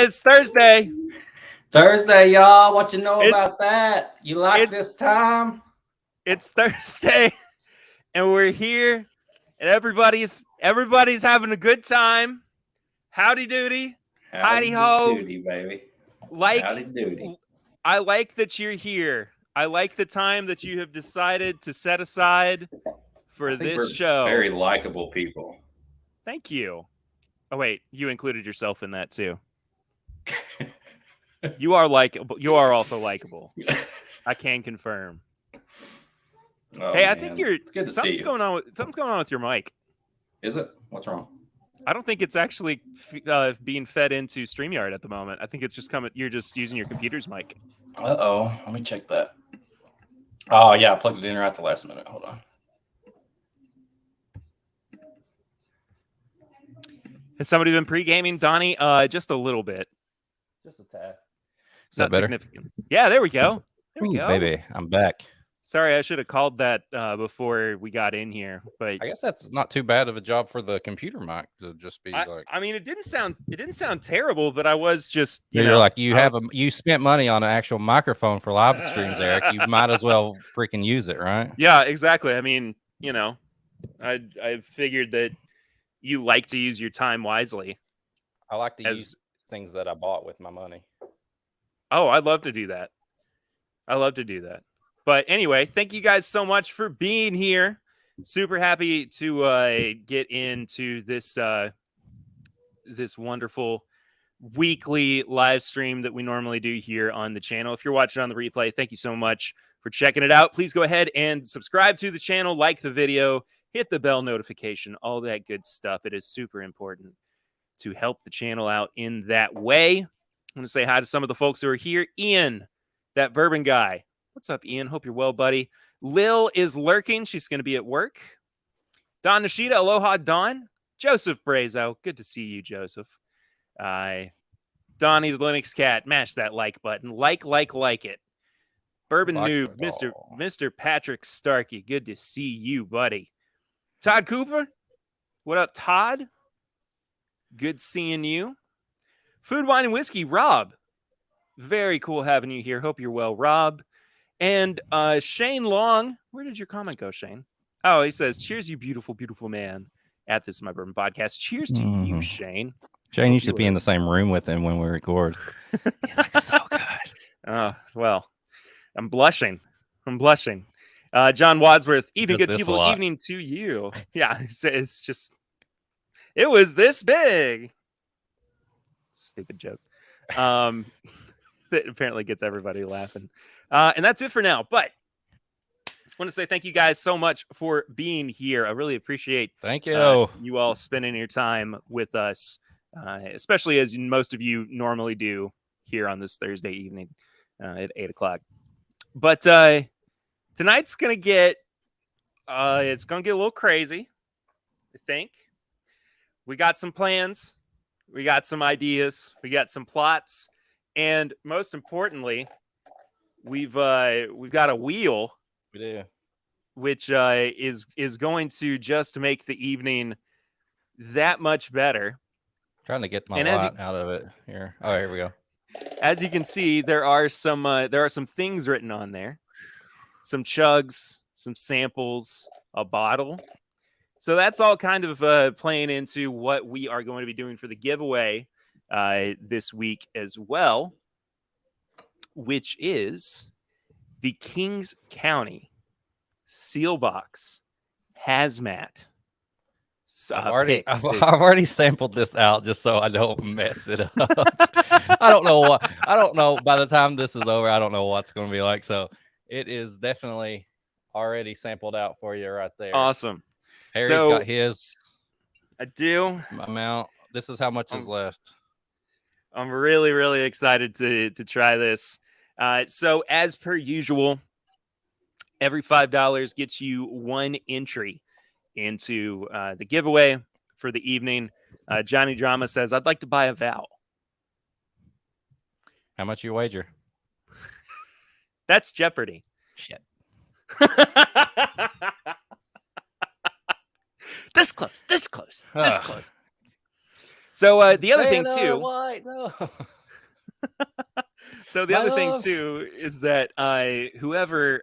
It's Thursday. Thursday, y'all. What you know about that? You like it's- this time? It's Thursday, and we're here, and everybody's having a good time. Howdy doody. Howdy ho. Doody, baby. Like, Howdy doody. I like that you're here. I like the time that you have decided to set aside for this show. Very likable people. Thank you. Oh wait, you included yourself in that too. You are likable. You are also likable. I can confirm. Oh, hey, I man. think you're. It's good to something's see you. going on with your mic. Is it? What's wrong? I don't think it's actually being fed into StreamYard at the moment. I think it's just coming. You're just using your computer's mic. Uh-oh. Let me check that. Oh, yeah. I plugged it in right at the last minute. Hold on. Has somebody been pre-gaming, Donnie? Just a little bit. Just a tad. Is that better? Significant. Yeah, there we go. Ooh, baby, I'm back. Sorry, I should have called that before we got in here, but I guess that's not too bad of a job for the computer mic to just be like. I mean, it didn't sound terrible, but I was just you're like you spent money on an actual microphone for live streams, Eric. You might as well freaking use it, right? Yeah, exactly. I mean, I figured that you like to use your time wisely. I like to use things that I bought with my money. Oh, I'd love to do that. But anyway, thank you guys so much for being here. Super happy to get into this this wonderful weekly live stream that we normally do here on the channel. If you're watching on the replay, thank you so much for checking it out. Please go ahead and subscribe to the channel, like the video, hit the bell notification, all that good stuff. It is super important to help the channel out in that way. I'm going to say hi to some of the folks who are here. Ian, that bourbon guy. What's up, Ian? Hope you're well, buddy. Lil is lurking. She's going to be at work. Don Nishida, aloha, Don. Joseph Brazo. Good to see you, Joseph. Donnie, the Linux Cat. Mash that like button. Like it. Bourbon Noob, Mr. Patrick Starkey. Good to see you, buddy. Todd Cooper. What up, Todd? Good seeing you. Food, Wine, and Whiskey, Rob. Very cool having you here. Hope you're well, Rob. And Shane Long. Where did your comment go, Shane? Oh, he says, cheers, you beautiful, beautiful man at This Is My Bourbon Podcast. Cheers to you, Shane. Shane, you should be in the same room with him when we record. He looks so good. Well, I'm blushing. John Wadsworth, evening, good people, evening to you. Yeah, it's just, it was this big. Stupid joke. That apparently gets everybody laughing. And that's it for now. But I want to say thank you guys so much for being here. I really appreciate you all spending your time with us, especially as most of you normally do here on this Thursday evening at 8 o'clock. But tonight's going to get a little crazy, I think. We got some plans. We got some ideas. We got some plots. And most importantly, we've got a wheel. We do. Which is going to just make the evening that much better. Trying to get my lot out of it here. Oh, here we go. As you can see, there are some things written on there. Some chugs, some samples, a bottle. So that's all kind of playing into what we are going to be doing for the giveaway this week as well, which is the Kings County Seelbach Hazmat. I've already sampled this out just so I don't mess it up. I don't know. By the time this is over, I don't know what's going to be like. So it is definitely already sampled out for you right there. Awesome. Harry's got his. I do. Amount. This is how much is left. I'm really, really excited to try this. So as per usual, every $5 gets you one entry into the giveaway for the evening. Johnny Drama says, I'd like to buy a vowel. How much you wager? That's Jeopardy. Shit. This close. So the other Say thing another too. white, no. So the My other thing love. too is that whoever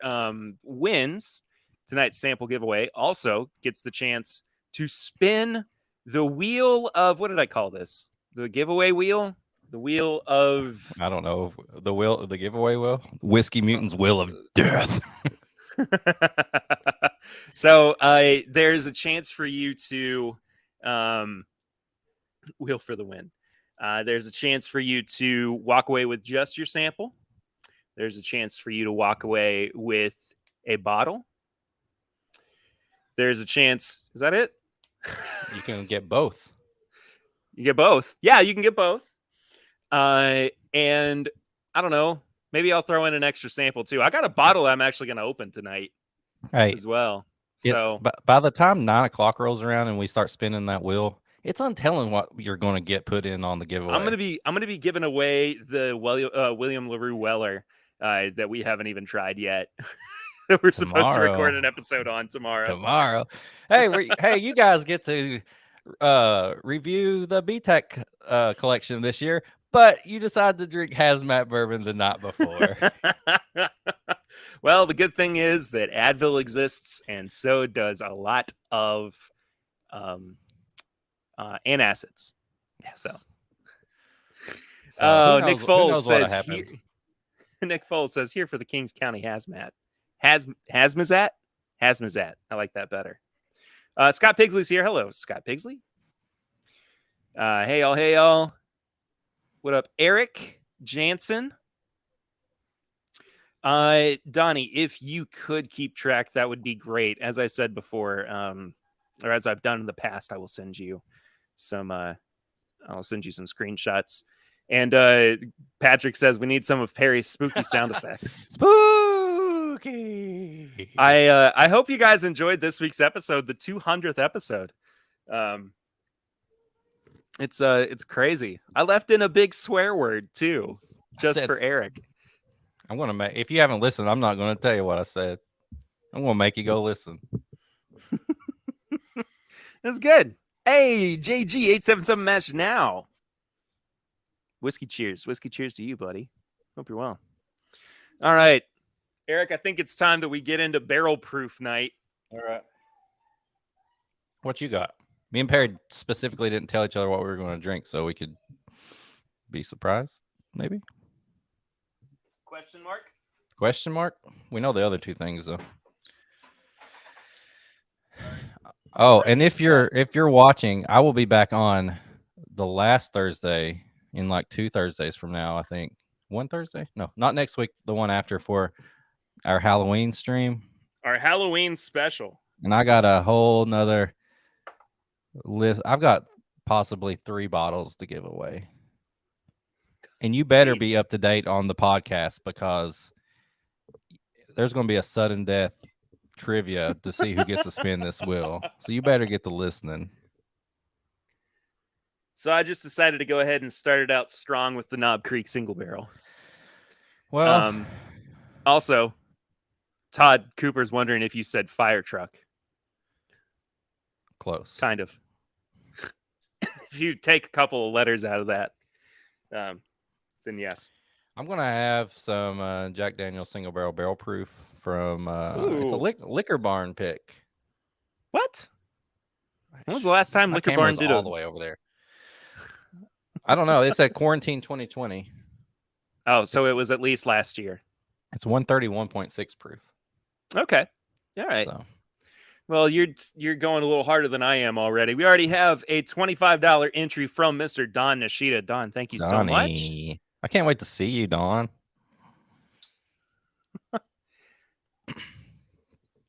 wins tonight's sample giveaway also gets the chance to spin the wheel of, what did I call this? The giveaway wheel? The wheel of I don't know. The giveaway will. Whiskey Mutant's Will of Death. So there's a chance for you to wheel for the win. There's a chance for you to walk away with just your sample. There's a chance for you to walk away with a bottle. There's a chance. Is that it? You can get both. You get both. Yeah, you can get both. And I don't know. Maybe I'll throw in an extra sample too. I got a bottle I'm actually going to open tonight Hey, as well. So by the time 9 o'clock rolls around and we start spinning that wheel, it's untelling what you're going to get put in on the giveaway. I'm gonna be giving away the William LaRue Weller that we haven't even tried yet. That we're supposed to record an episode on tomorrow. Hey, you guys get to review the BTEC collection this year, but you decide to drink Hazmat bourbon the night before. Well, the good thing is that Advil exists, and so does a lot of antacids. Yeah. So Nick Foles says here, Nick Foles says here for the Kings County Hazmat. Hazmat? Hazmat. I like that better. Scott Pigsley's here. Hello, Scott Pigsley. Hey y'all. What up, Eric Jansen? Donnie, if you could keep track, that would be great. As I said before, or as I've done in the past, I will send you some screenshots. And Patrick says we need some of Perry's spooky sound effects. Spooky. I hope you guys enjoyed this week's episode, the 200th episode. It's crazy. I left in a big swear word too, just for Eric. I'm gonna make. If you haven't listened, I'm not gonna tell you what I said. I'm gonna make you go listen. That's good. Hey, JG877 match now. Whiskey cheers to you, buddy. Hope you're well. All right, Eric, I think it's time that we get into barrel proof night. All right. What you got? Me and Perry specifically didn't tell each other what we were going to drink, so we could be surprised, maybe? Question mark? We know the other two things, though. Oh, and if you're watching, I will be back on the last Thursday in like 2 Thursdays from now, I think. 1 Thursday? No, not next week. The one after for our Halloween stream. Our Halloween special. And I got a whole nother list. I've got possibly 3 bottles to give away. And you better be up to date on the podcast because there's going to be a sudden death trivia to see who gets to spin this wheel. So you better get to listening. So I just decided to go ahead and start it out strong with the Knob Creek single barrel. Well, also, Todd Cooper's wondering if you said fire truck. Close. Kind of. If you take a couple of letters out of that, then yes. I'm going to have some Jack Daniel's single barrel proof from it's a liquor barn pick. What? When was the last time Liquor Barn did all the way over there? I don't know. It said quarantine 2020. Oh, so it was at least last year. It's 131.6 proof. Okay. All right. So. Well, you're going a little harder than I am already. We already have a $25 entry from Mr. Don Nishida. Don, thank you so much. I can't wait to see you, Don.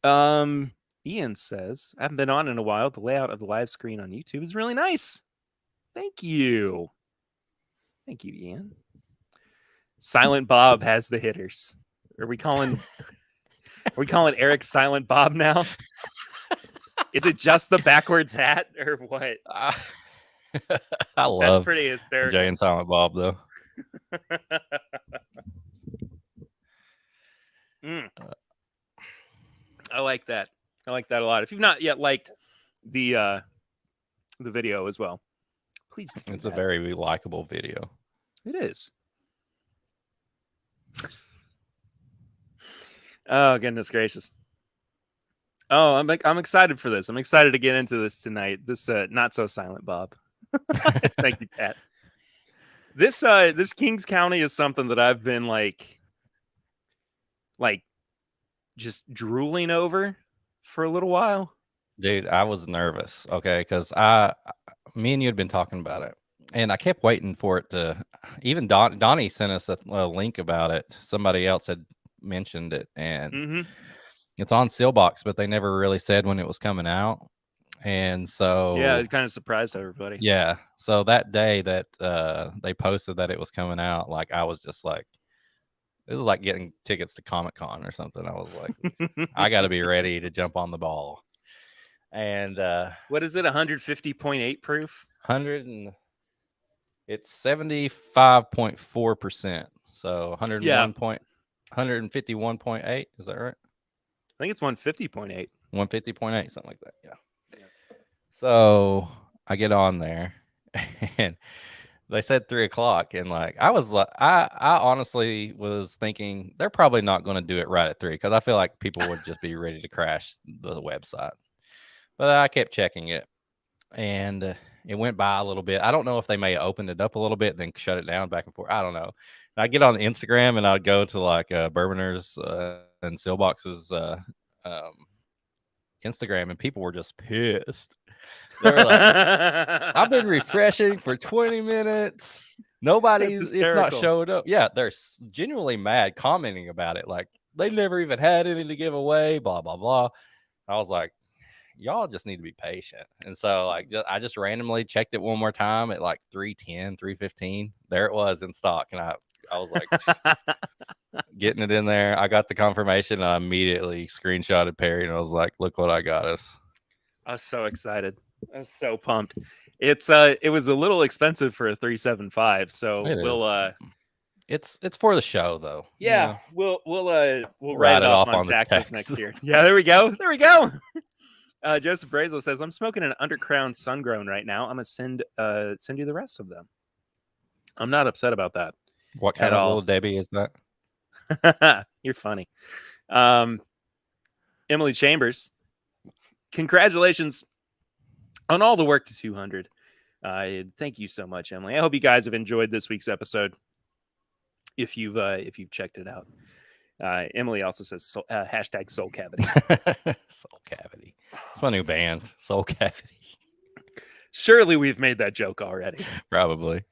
Ian says, I haven't been on in a while. The layout of the live screen on YouTube is really nice. Thank you. Thank you, Ian. Silent Bob has the hitters. Are we calling Eric Silent Bob now? Is it just the backwards hat or what? I love That's pretty hysterical. Jay and Silent Bob, though. I like that. I like that a lot. If you've not yet liked the video as well, Please do It's that. a very likable video. It is. Oh, goodness gracious. Oh, I'm excited for this. I'm excited to get into this tonight. This not so silent Bob. Thank you, Pat. This Kings County is something that I've been like just drooling over for a little while. Dude, I was nervous, okay, because me and you had been talking about it, and I kept waiting for it to. Even Donnie sent us a link about it. Somebody else had mentioned it, and it's on Seelbach, but they never really said when it was coming out. And so, yeah, it kind of surprised everybody. Yeah, so that day that they posted that it was coming out, like I was just like, it was like getting tickets to Comic-Con or something. I was like, I got to be ready to jump on the ball. And what is it? 150.8 proof? It's 75.4%. So 151.8. Is that right? I think it's 150.8. 150.8, something like that. Yeah. So I get on there, and they said 3:00, and like I was like, I honestly was thinking they're probably not going to do it right at 3 because I feel like people would just be ready to crash the website. But I kept checking it, and it went by a little bit. I don't know if they may have opened it up a little bit, then shut it down back and forth. I don't know. And I get on Instagram, and I'd go to like Bourboners and Seelbach's Instagram, and people were just pissed. They were like, I've been refreshing for 20 minutes. It's not showed up. Yeah, they're genuinely mad, commenting about it. Like, they never even had any to give away, blah, blah, blah. I was like, y'all just need to be patient. And so, like, I just randomly checked it one more time at like 3:10, 3:15. There it was in stock. And I was like, getting it in there. I got the confirmation, and I immediately screenshotted Perry, and I was like, look what I got us. I was so excited. I was so pumped. It was a little expensive for a 375, so we'll it's for the show though. Yeah, we'll write it off on taxes next year. Yeah, there we go. Joseph Brazel says, I'm smoking an Undercrown Sungrown right now. I'm gonna send you the rest of them. I'm not upset about that. What kind of Little Debbie is that? You're funny. Emily Chambers, congratulations on all the work to 200. Thank you so much, Emily. I hope you guys have enjoyed this week's episode. If you've checked it out. Emily also says hashtag Soul Cavity. Soul Cavity. It's my new band, Soul Cavity. Surely we've made that joke already. Probably.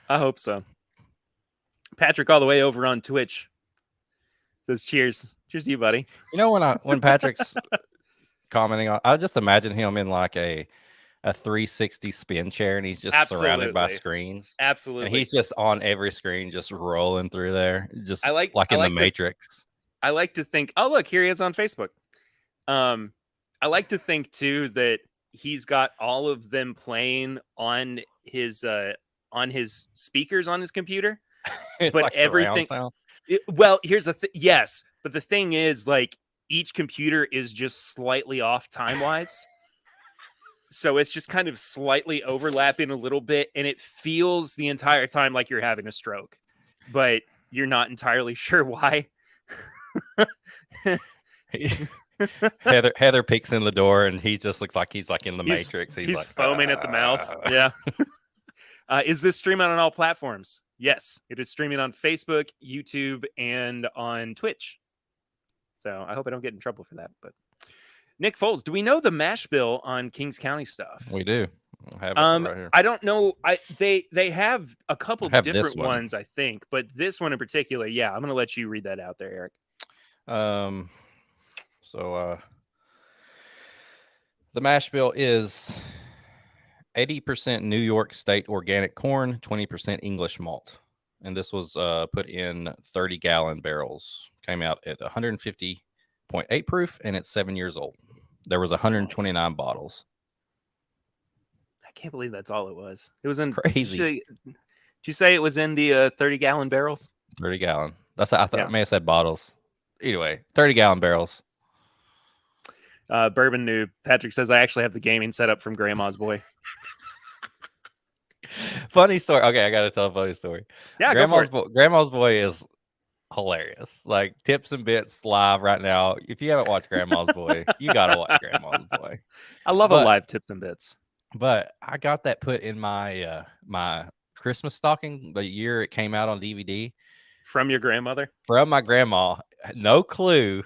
I hope so. Patrick, all the way over on Twitch, says cheers. Cheers to you, buddy. You know, when Patrick's commenting on, I just imagine him in like a 360 spin chair, and he's just surrounded by screens. Absolutely. And he's just on every screen, just rolling through there. Just like in the Matrix. I like to think, oh, look, here he is on Facebook. I like to think too that he's got all of them playing on his speakers on his computer. It's but like everything sound. Well, here's the thing. Yes, but the thing is, like, each computer is just slightly off time-wise. So it's just kind of slightly overlapping a little bit, and it feels the entire time like you're having a stroke, but you're not entirely sure why. Heather peeks in the door, and he just looks like he's like in the Matrix. He's like foaming at the mouth. Yeah. Is this streaming on all platforms? Yes, it is streaming on Facebook, YouTube, and on Twitch. So I hope I don't get in trouble for that. But Nick Foles, do we know the mash bill on Kings County stuff? We do. I have it right here. I don't know. They have a couple different ones, I think, but this one in particular, yeah, I'm going to let you read that out there, Eric. So the mash bill is 80% New York State organic corn, 20% English malt. And this was put in 30-gallon barrels. Came out at 150.8 proof, and it's 7 years old. There was 129 bottles. I can't believe that's all it was. It was in crazy. Did you say it was in the 30-gallon barrels? 30-gallon. I thought I may have said bottles. Either way, 30-gallon barrels. Bourbon Noob. Patrick says, I actually have the gaming setup from Grandma's Boy. funny story. Okay, I gotta tell a funny story. Yeah, Grandma's Boy is hilarious. Like tips and bits live right now. If you haven't watched Grandma's Boy, you gotta watch Grandma's Boy. I love a live tips and bits. But I got that put in my my Christmas stocking the year it came out on DVD. From your grandmother? From my grandma. No clue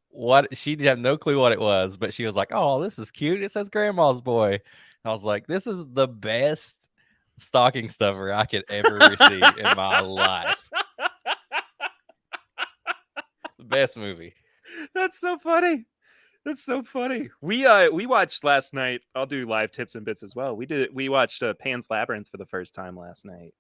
what she did have no clue what it was, but she was like, "Oh, this is cute. It says Grandma's Boy." And I was like, "This is the best stocking stuffer I could ever receive in my life." The best movie. That's so funny. That's so funny. We watched last night. I'll do live tips and bits as well. We watched Pan's Labyrinth for the first time last night.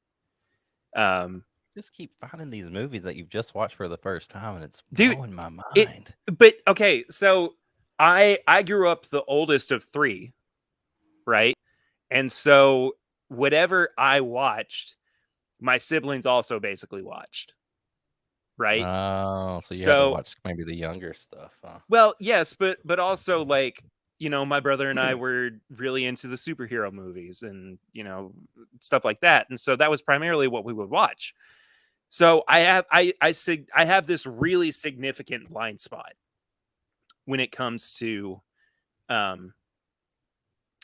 Just keep finding these movies that you've just watched for the first time, and it's blowing my mind. But okay, so I grew up the oldest of 3, right? And so whatever I watched, my siblings also basically watched. Right? Oh, so you have to watch maybe the younger stuff, huh? Well, yes, but also like, you know, my brother and I were really into the superhero movies and, you know, stuff like that. And so that was primarily what we would watch. So I have this really significant blind spot when it comes to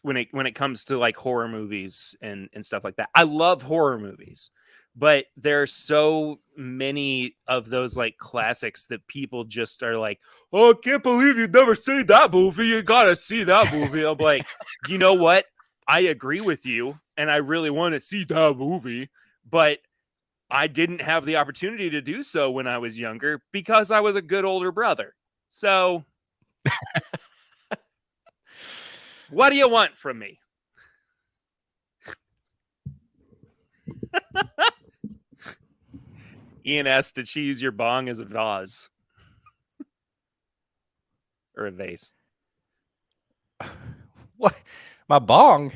when it comes to like horror movies and stuff like that. I love horror movies, but there are so many of those like classics that people just are like, "Oh, I can't believe you've never seen that movie. You gotta see that movie." I'm like, you know what? I agree with you, and I really want to see that movie, but I didn't have the opportunity to do so when I was younger because I was a good older brother. So what do you want from me? Ian asked, did she use your bong as a vase? Or a vase? What? My bong?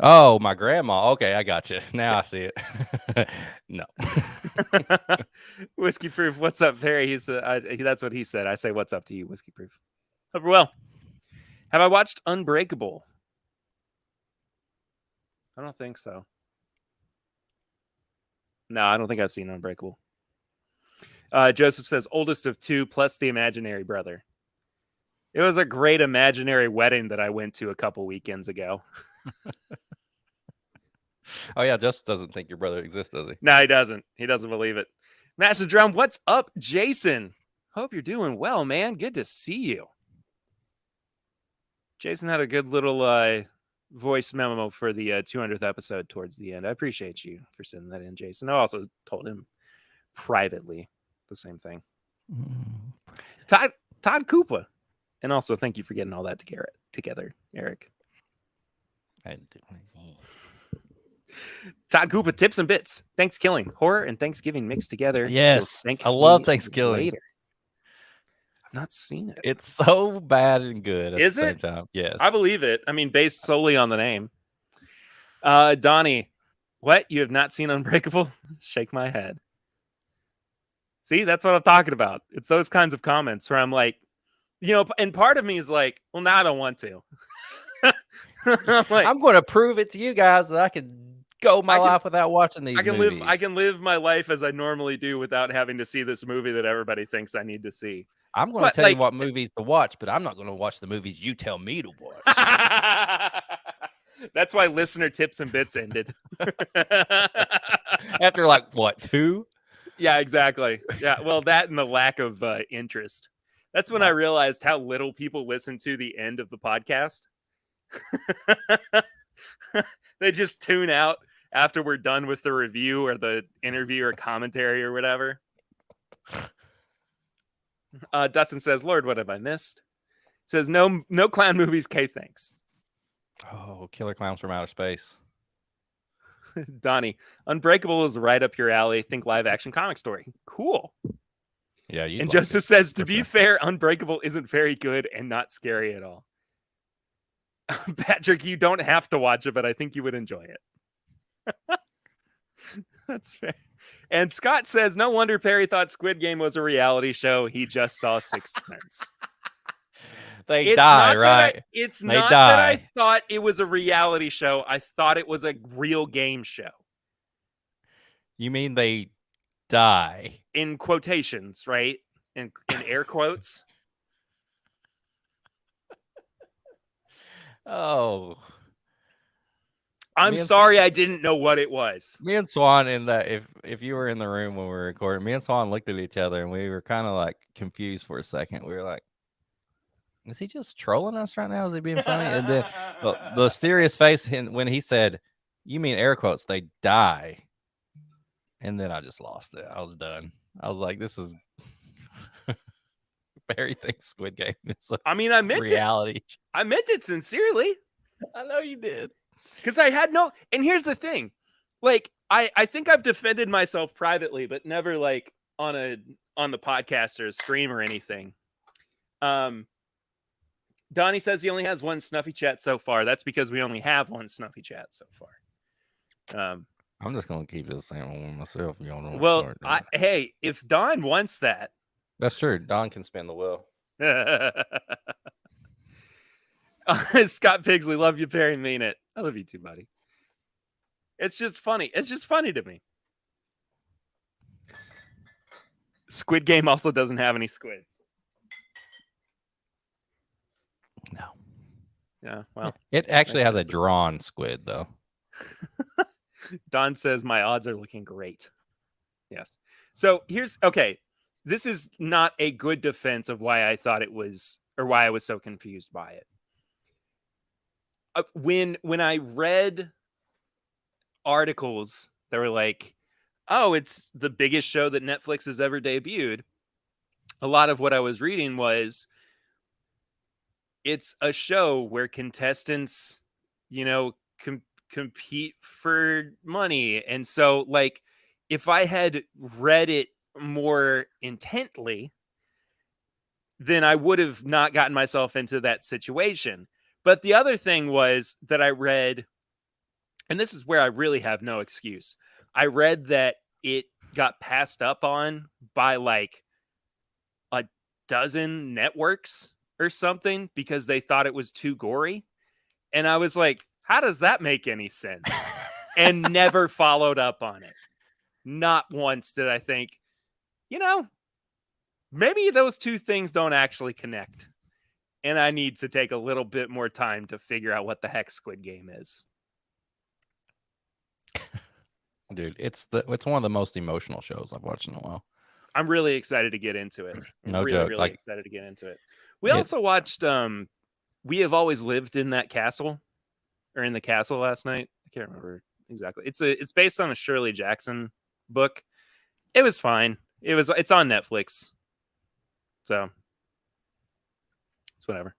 Oh, my grandma. Okay, I got you. Now I see it. No. Whiskey Proof, what's up, Perry? That's what he said. I say, what's up to you, Whiskey Proof? Hope you're well. Have I watched Unbreakable? I don't think so. No, I don't think I've seen Unbreakable. Joseph says, oldest of 2 plus the imaginary brother. It was a great imaginary wedding that I went to a couple weekends ago. Oh, yeah, Joseph doesn't think your brother exists, does he? No, he doesn't. He doesn't believe it. Master Drum, what's up, Jason? Hope you're doing well, man. Good to see you. Jason had a good little voice memo for the 200th episode towards the end. I appreciate you for sending that in, Jason. I also told him privately the same thing. Todd Koopa. And also thank you for getting all that together, Eric. Todd Koopa, tips and bits. Thanksgiving, horror and Thanksgiving mixed together. Yes, I love Thanksgiving. Later. I've not seen it. It's so bad and good at the same time. Yes. I believe it. I mean, based solely on the name. Donnie, what? You have not seen Unbreakable? Shake my head. See, that's what I'm talking about. It's those kinds of comments where I'm like, you know, and part of me is like, well, now I don't want to. I'm going to prove it to you guys that I can go my life without watching these movies. I can live my life as I normally do without having to see this movie that everybody thinks I need to see. I'm going to tell you what movies to watch, but I'm not going to watch the movies you tell me to watch. That's why listener tips and bits ended. After like, what, 2? Yeah, exactly. Yeah, well, that and the lack of interest. That's when I realized how little people listen to the end of the podcast. They just tune out after we're done with the review or the interview or commentary or whatever. Dustin says, Lord, what have I missed? Says, no clown movies, K, thanks. Oh, Killer Clowns from Outer Space. Donnie, Unbreakable is right up your alley. Think live action comic story. Cool. Yeah, and Joseph says, to be fair, Unbreakable isn't very good and not scary at all. Patrick, you don't have to watch it, but I think you would enjoy it. That's fair. And Scott says, no wonder Perry thought Squid Game was a reality show. He just saw Sixth Sense. They die, right? It's They not that I die. thought it was a reality show. I thought it was a real game show. You mean they die? In quotations, right? In air quotes. Oh. I'm sorry I didn't know what it was. Me and Swan, in that, if you were in the room when we were recording, me and Swan looked at each other and we were kind of like confused for a second. We were like, is he just trolling us right now? Is he being funny? And then the serious face when he said, you mean air quotes, they die. And then I just lost it. I was done. I was like, this is Barry thinks Squid Game is I mean, I meant reality. I meant it sincerely. I know you did. Because I had no, and here's the thing, like I think I've defended myself privately, but never like on the podcast or stream or anything. Donnie says he only has one Snuffy Chat so far. That's because we only have one Snuffy Chat so far. I'm just gonna keep this same one myself. Y'all don't. Well, hey, if Don wants that, that's true. Don can spin the wheel. Scott Pigsley, love you, Perry, mean it. I love you too, buddy. It's just funny. It's just funny to me. Squid Game also doesn't have any squids. No. Yeah, well. It actually has a drawn squid, though. Don says my odds are looking great. Yes. So okay. This is not a good defense of why I thought it was, or why I was so confused by it. When I read articles that were like, oh, it's the biggest show that Netflix has ever debuted, a lot of what I was reading was, it's a show where contestants, compete for money. And so, like, if I had read it more intently, then I would have not gotten myself into that situation. But the other thing was that I read, and this is where I really have no excuse. I read that it got passed up on by like a dozen networks or something because they thought it was too gory. And I was like, how does that make any sense? And never followed up on it. Not once did I think, maybe those two things don't actually connect. And I need to take a little bit more time to figure out what the heck Squid Game is. Dude, it's one of the most emotional shows I've watched in a while. I'm really excited to get into it. No joke. Really excited to get into it. We also watched We Have Always Lived in That Castle, or in the Castle last night. I can't remember exactly. It's based on a Shirley Jackson book. It was fine. It's on Netflix. So it's whatever.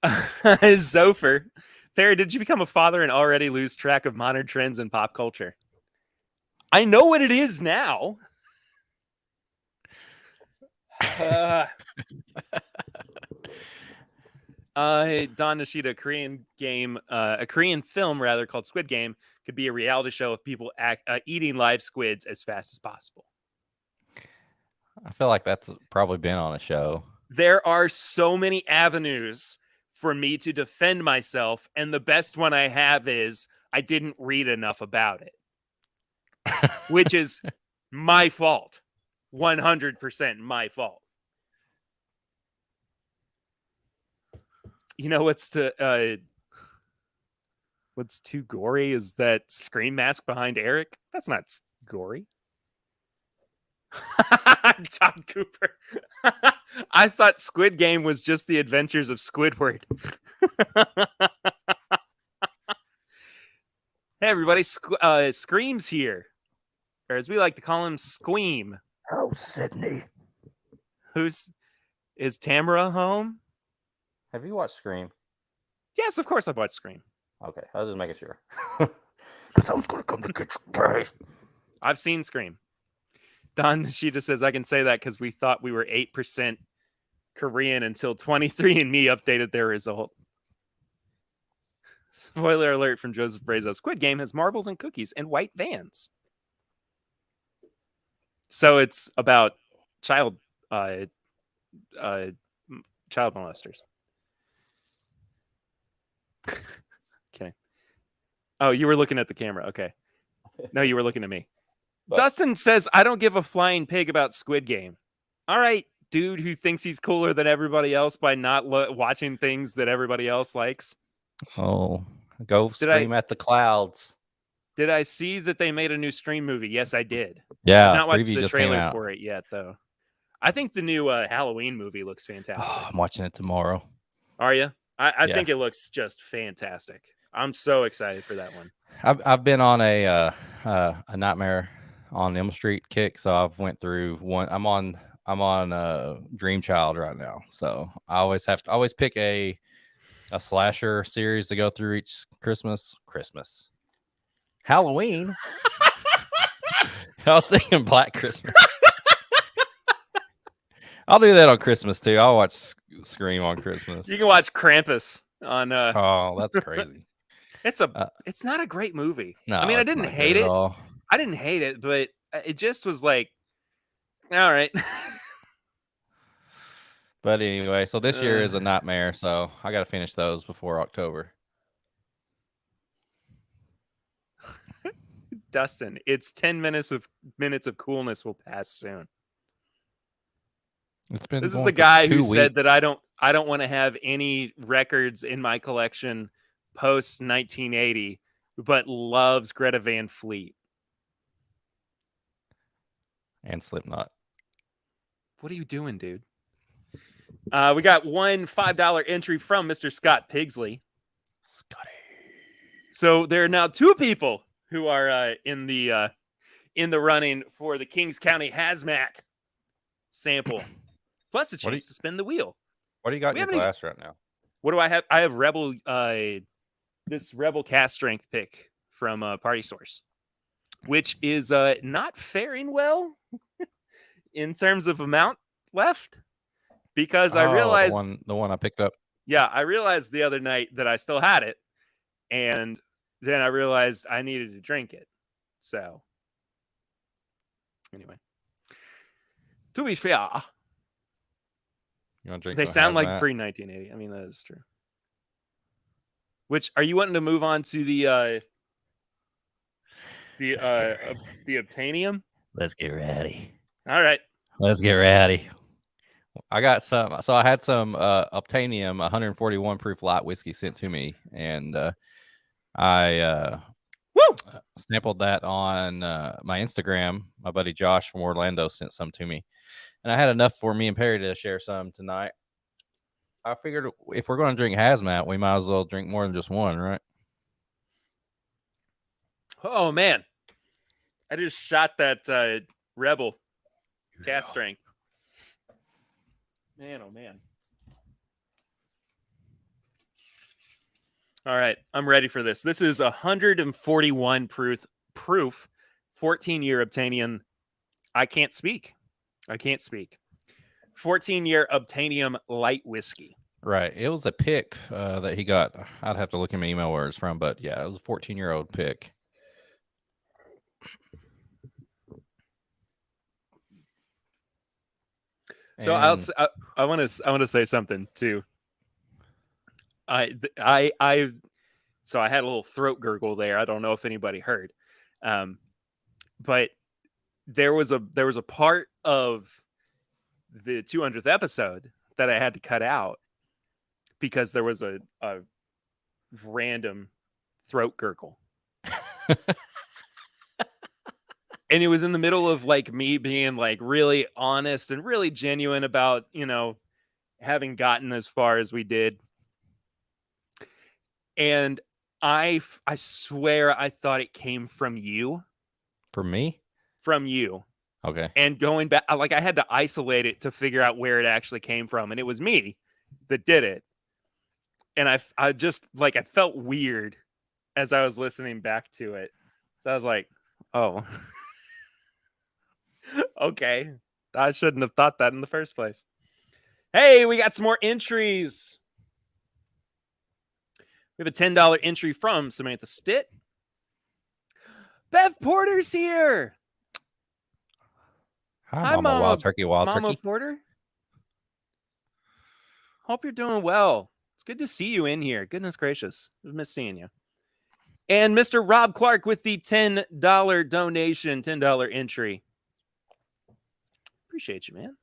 Zofer. Perry, did you become a father and already lose track of modern trends in pop culture? I know what it is now. Don Nishida, a Korean film rather, called Squid Game, could be a reality show of people eating live squids as fast as possible. I feel like that's probably been on a show. There are so many avenues for me to defend myself, and the best one I have is I didn't read enough about it, which is my fault. 100% my fault. You know what's too gory is that scream mask behind Eric. That's not gory. Tom Cooper. I thought Squid Game was just the adventures of Squidward. Hey everybody, Scream's here, or as we like to call him, Squeam. Oh, Sydney. Is Tamara home? Have you watched Scream? Yes, of course I've watched Scream. Okay, I was just making sure. Because I was going to come to get you, Barry. I've seen Scream. Don Nishida says, I can say that because we thought we were 8% Korean until 23andMe updated their result. Spoiler alert from Joseph Brazo. Squid Game has marbles and cookies and white vans. So it's about child child molesters. Kidding. Oh, you were looking at the camera. Okay. No, you were looking at me. But- Dustin says, I don't give a flying pig about Squid Game. All right, dude who thinks he's cooler than everybody else by not watching things that everybody else likes. Oh, go scream at the clouds. Did I see that they made a new Scream movie? Yes, I did. Yeah, I've not watched preview the just came trailer out. for it yet, though. I think the new Halloween movie looks fantastic. Oh, I'm watching it tomorrow. Are you? I Yeah. think it looks just fantastic. I'm so excited for that one. I've been on a Nightmare on Elm Street kick, so I've went through one. I'm on Dream Child right now, so I always pick a slasher series to go through each Christmas, Halloween. I was thinking Black Christmas. I'll do that on Christmas too. I'll watch Scream on Christmas. You can watch Krampus on. Oh, that's crazy. It's not a great movie. No, I mean, I it's didn't not hate good at it. all. I didn't hate it, but it just was like, all right. But anyway, so this year is a nightmare, so I got to finish those before October. Dustin, it's 10 minutes of coolness will pass soon. It's been This is going the for guy 2 who weeks. said that I don't want to have any records in my collection post 1980, but loves Greta Van Fleet. And Slipknot. What are you doing, dude? We got one $5 entry from Mr. Scott Pigsley. Scotty. So there are now 2 people who are in the running for the Kings County Hazmat sample, plus a chance to spin the wheel. What do you got in your haven't even- glass right now? What do I have? I have Rebel, this Rebel cast strength pick from Party Source, which is not faring well in terms of amount left, because I realized the one I picked up. Yeah, I realized the other night that I still had it, and then I realized I needed to drink it. So, anyway, to be fair, You want to drink? they some sound like Hazmat? pre-1980. I mean, that is true. Which are you wanting to move on to the Obtainium? Let's get ready. All right. Let's get ready. I got some. So I had some Obtainium 141 proof light whiskey sent to me, and I sampled that on my Instagram. My buddy Josh from Orlando sent some to me, and I had enough for me and Perry to share some tonight. I figured if we're going to drink Hazmat, we might as well drink more than just one, right? Oh man, I just shot that Rebel cast strength. Man, oh man. All right, I'm ready for this. This is 141 proof 14-year Obtainium. I can't speak. 14-year Obtainium light whiskey. Right. It was a pick that he got. I'd have to look in my email where it's from, but yeah, it was a 14-year-old pick. So I want to say something too. So I had a little throat gurgle there. I don't know if anybody heard, but there was a part of the 200th episode that I had to cut out because there was a random throat gurgle. And it was in the middle of like me being like really honest and really genuine about, having gotten as far as we did. And I swear I thought it came from you. For me? From you. Okay. And going back, like I had to isolate it to figure out where it actually came from. And it was me that did it. And I just like, I felt weird as I was listening back to it. So I was like, oh, okay. I shouldn't have thought that in the first place. Hey, we got some more entries. We have a $10 entry from Samantha Stitt. Bev Porter's here. Hi, Mama Wild Turkey, Wild Mama Turkey. Porter. Hope you're doing well. It's good to see you in here. Goodness gracious. I've missed seeing you. And Mr. Rob Clark with the $10 donation, $10 entry. Appreciate you, man.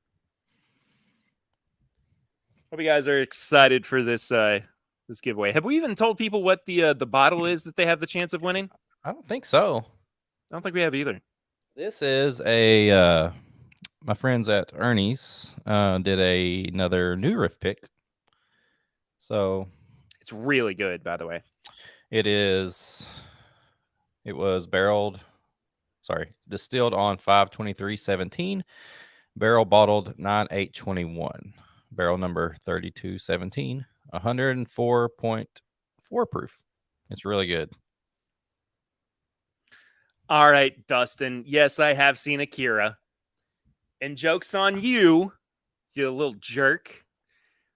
Hope you guys are excited for this this giveaway. Have we even told people what the bottle is that they have the chance of winning? I don't think so. I don't think we have either. This is a my friends at Ernie's did another new riff pick. So It's really good, by the way. it was distilled on 5/23/17, barrel bottled 9/8/21, barrel number 3217, 104.4 proof. It's really good. All right, Dustin. Yes, I have seen Akira. And joke's on you, you little jerk.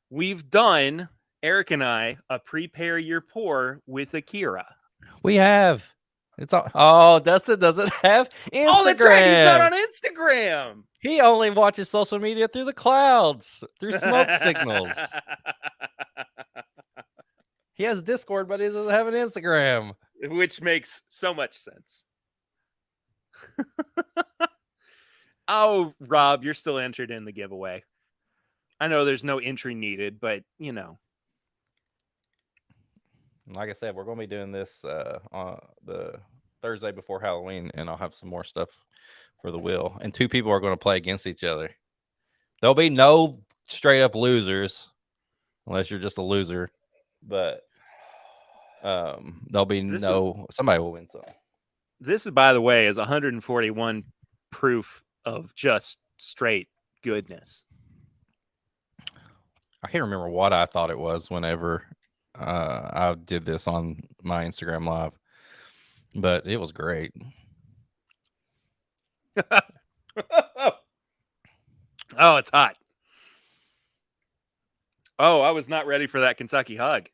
We've done, Eric and I, a prepare your pour with Akira. We have. It's all. Oh, Dustin doesn't have Instagram. Oh, that's right. He's not on Instagram. He only watches social media through the clouds, through smoke signals. He has Discord, but he doesn't have an Instagram. Which makes so much sense. Oh, Rob, you're still entered in the giveaway. I know there's no entry needed, but you know. Like I said, we're going to be doing this on the Thursday before Halloween, and I'll have some more stuff for the wheel. And 2 people are going to play against each other. There'll be no straight up losers, unless you're just a loser. But there'll be somebody will win some. This, by the way, is 141 proof of just straight goodness. I can't remember what I thought it was whenever I did this on my Instagram live, but it was great. Oh, it's hot. Oh, I was not ready for that Kentucky hug.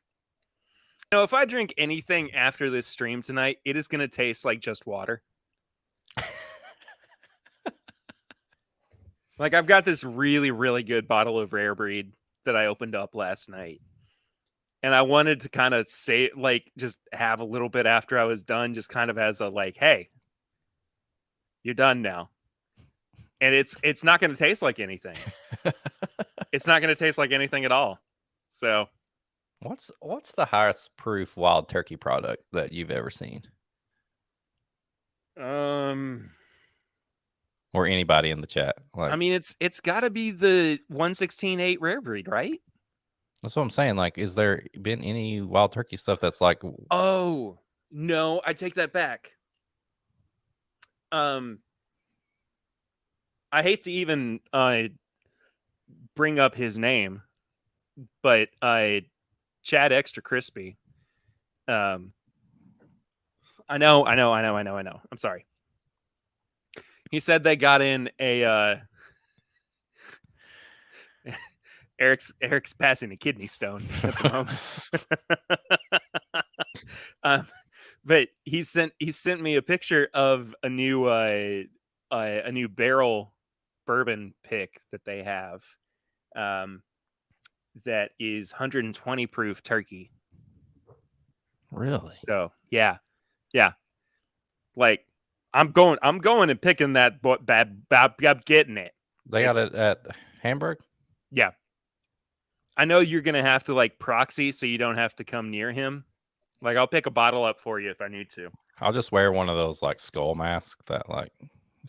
You know, if I drink anything after this stream tonight, it is going to taste like just water. Like, I've got this really, really good bottle of Rare Breed that I opened up last night. And I wanted to kind of say, like, just have a little bit after I was done, just kind of as a, like, hey, you're done now. And it's not going to taste like anything. It's not going to taste like anything at all. So, what's the highest proof wild turkey product that you've ever seen? Or anybody in the chat? Like, I mean, it's got to be the 116.8 Rare Breed, right? That's what I'm saying. Like, is there been any wild turkey stuff that's like? Oh no, I take that back. I hate to even bring up his name, but Chad Extra Crispy. I know. I'm sorry. He said they got in a Eric's passing a kidney stone at the moment. But he sent me a picture of a new barrel bourbon pick that they have that is 120 proof turkey. Really? So yeah. Like I'm going and picking that I'm getting it. They got it at Hamburg? Yeah. I know you're going to have to like proxy so you don't have to come near him. Like I'll pick a bottle up for you if I need to. I'll just wear one of those like skull masks that like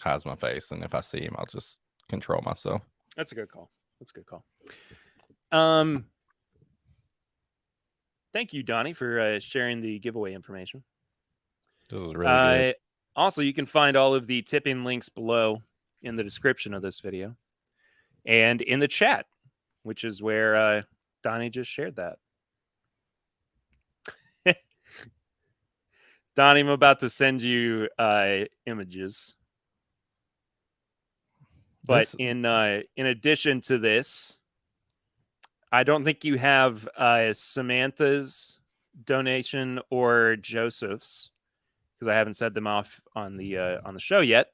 hides my face, and if I see him, I'll just control myself. That's a good call. Thank you, Donnie, for sharing the giveaway information. This was really good. Also, you can find all of the tip-in links below in the description of this video and in the chat, which is where Donnie just shared that. Donnie, I'm about to send you images. But in addition to this, I don't think you have Samantha's donation or Joseph's, because I haven't said them off on the show yet.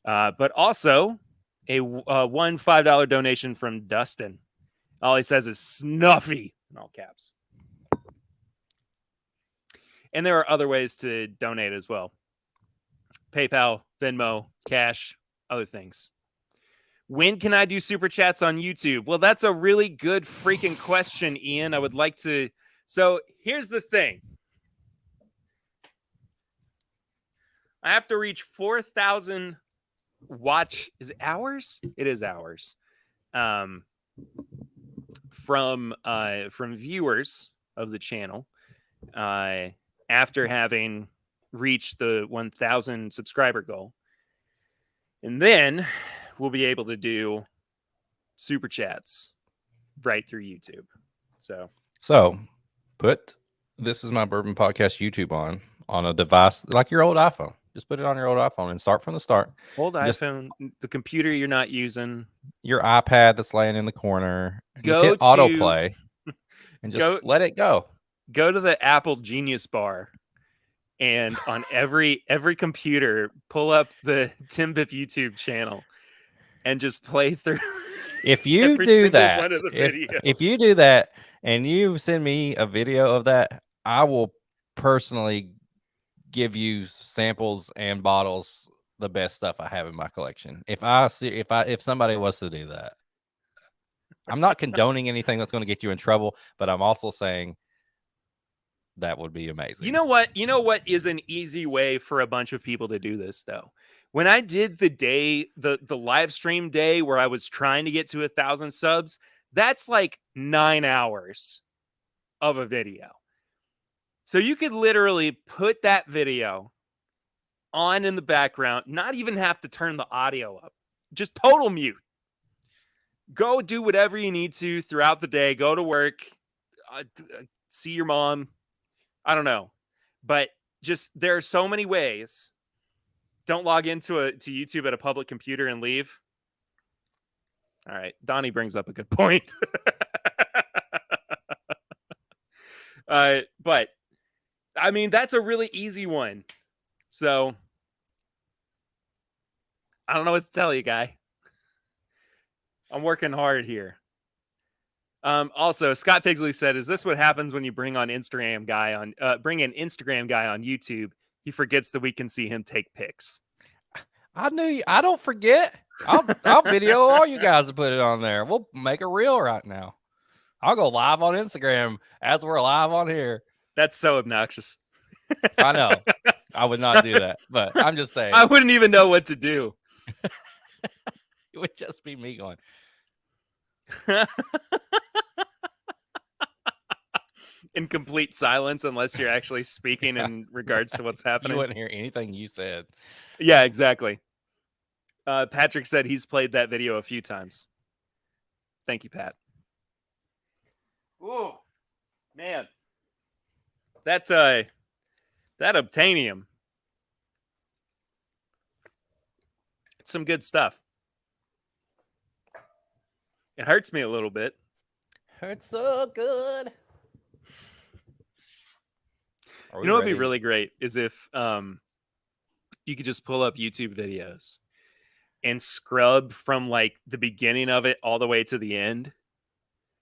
But also a $1 $5 donation from Dustin. All he says is snuffy in all caps. And there are other ways to donate as well. PayPal, Venmo, Cash, other things. When can I do super chats on YouTube? Well, that's a really good freaking question, Ian. I would like to. So here's the thing. I have to reach 4,000 watch. Is it hours? It is hours. From viewers of the channel. After having reached the 1,000 subscriber goal. And then we'll be able to do super chats right through YouTube. So put This Is My Bourbon Podcast YouTube on a device like your old iPhone. Just put it on your old iPhone and start from the start. Old iPhone, the computer you're not using. Your iPad that's laying in the corner. Just Go hit autoplay and just let it go. Go to the Apple Genius Bar and on every computer, pull up the TIMBP YouTube channel and just play through. If you do that, if you do that and you send me a video of that, I will personally give you samples and bottles, the best stuff I have in my collection. If somebody was to do that, I'm not condoning anything that's going to get you in trouble, but I'm also saying that would be amazing. You know what is an easy way for a bunch of people to do this though? When I did the live stream day where I was trying to get to 1,000 subs, that's like 9 hours of a video. So you could literally put that video on in the background, not even have to turn the audio up, just total mute. Go do whatever you need to throughout the day. Go to work, see your mom. I don't know, but just there are so many ways. Don't log into to YouTube at a public computer and leave. All right, Donnie brings up a good point. But I mean, that's a really easy one. So I don't know what to tell you, guy. I'm working hard here. Also, Scott Pigsley said, "Is this what happens when you bring an Instagram guy on YouTube? He forgets that we can see him take pics." I knew you. I don't forget. I'll video all you guys to put it on there. We'll make a reel right now. I'll go live on Instagram as we're live on here. That's so obnoxious. I know. I would not do that, but I'm just saying. I wouldn't even know what to do. It would just be me going. In complete silence, unless you're actually speaking in regards to what's happening. You wouldn't hear anything you said. Yeah, exactly. Patrick said he's played that video a few times. Thank you, Pat. Oh, man. That Obtainium. It's some good stuff. It hurts me a little bit. Hurts so good. You know what would be really great is if you could just pull up YouTube videos and scrub from like the beginning of it all the way to the end.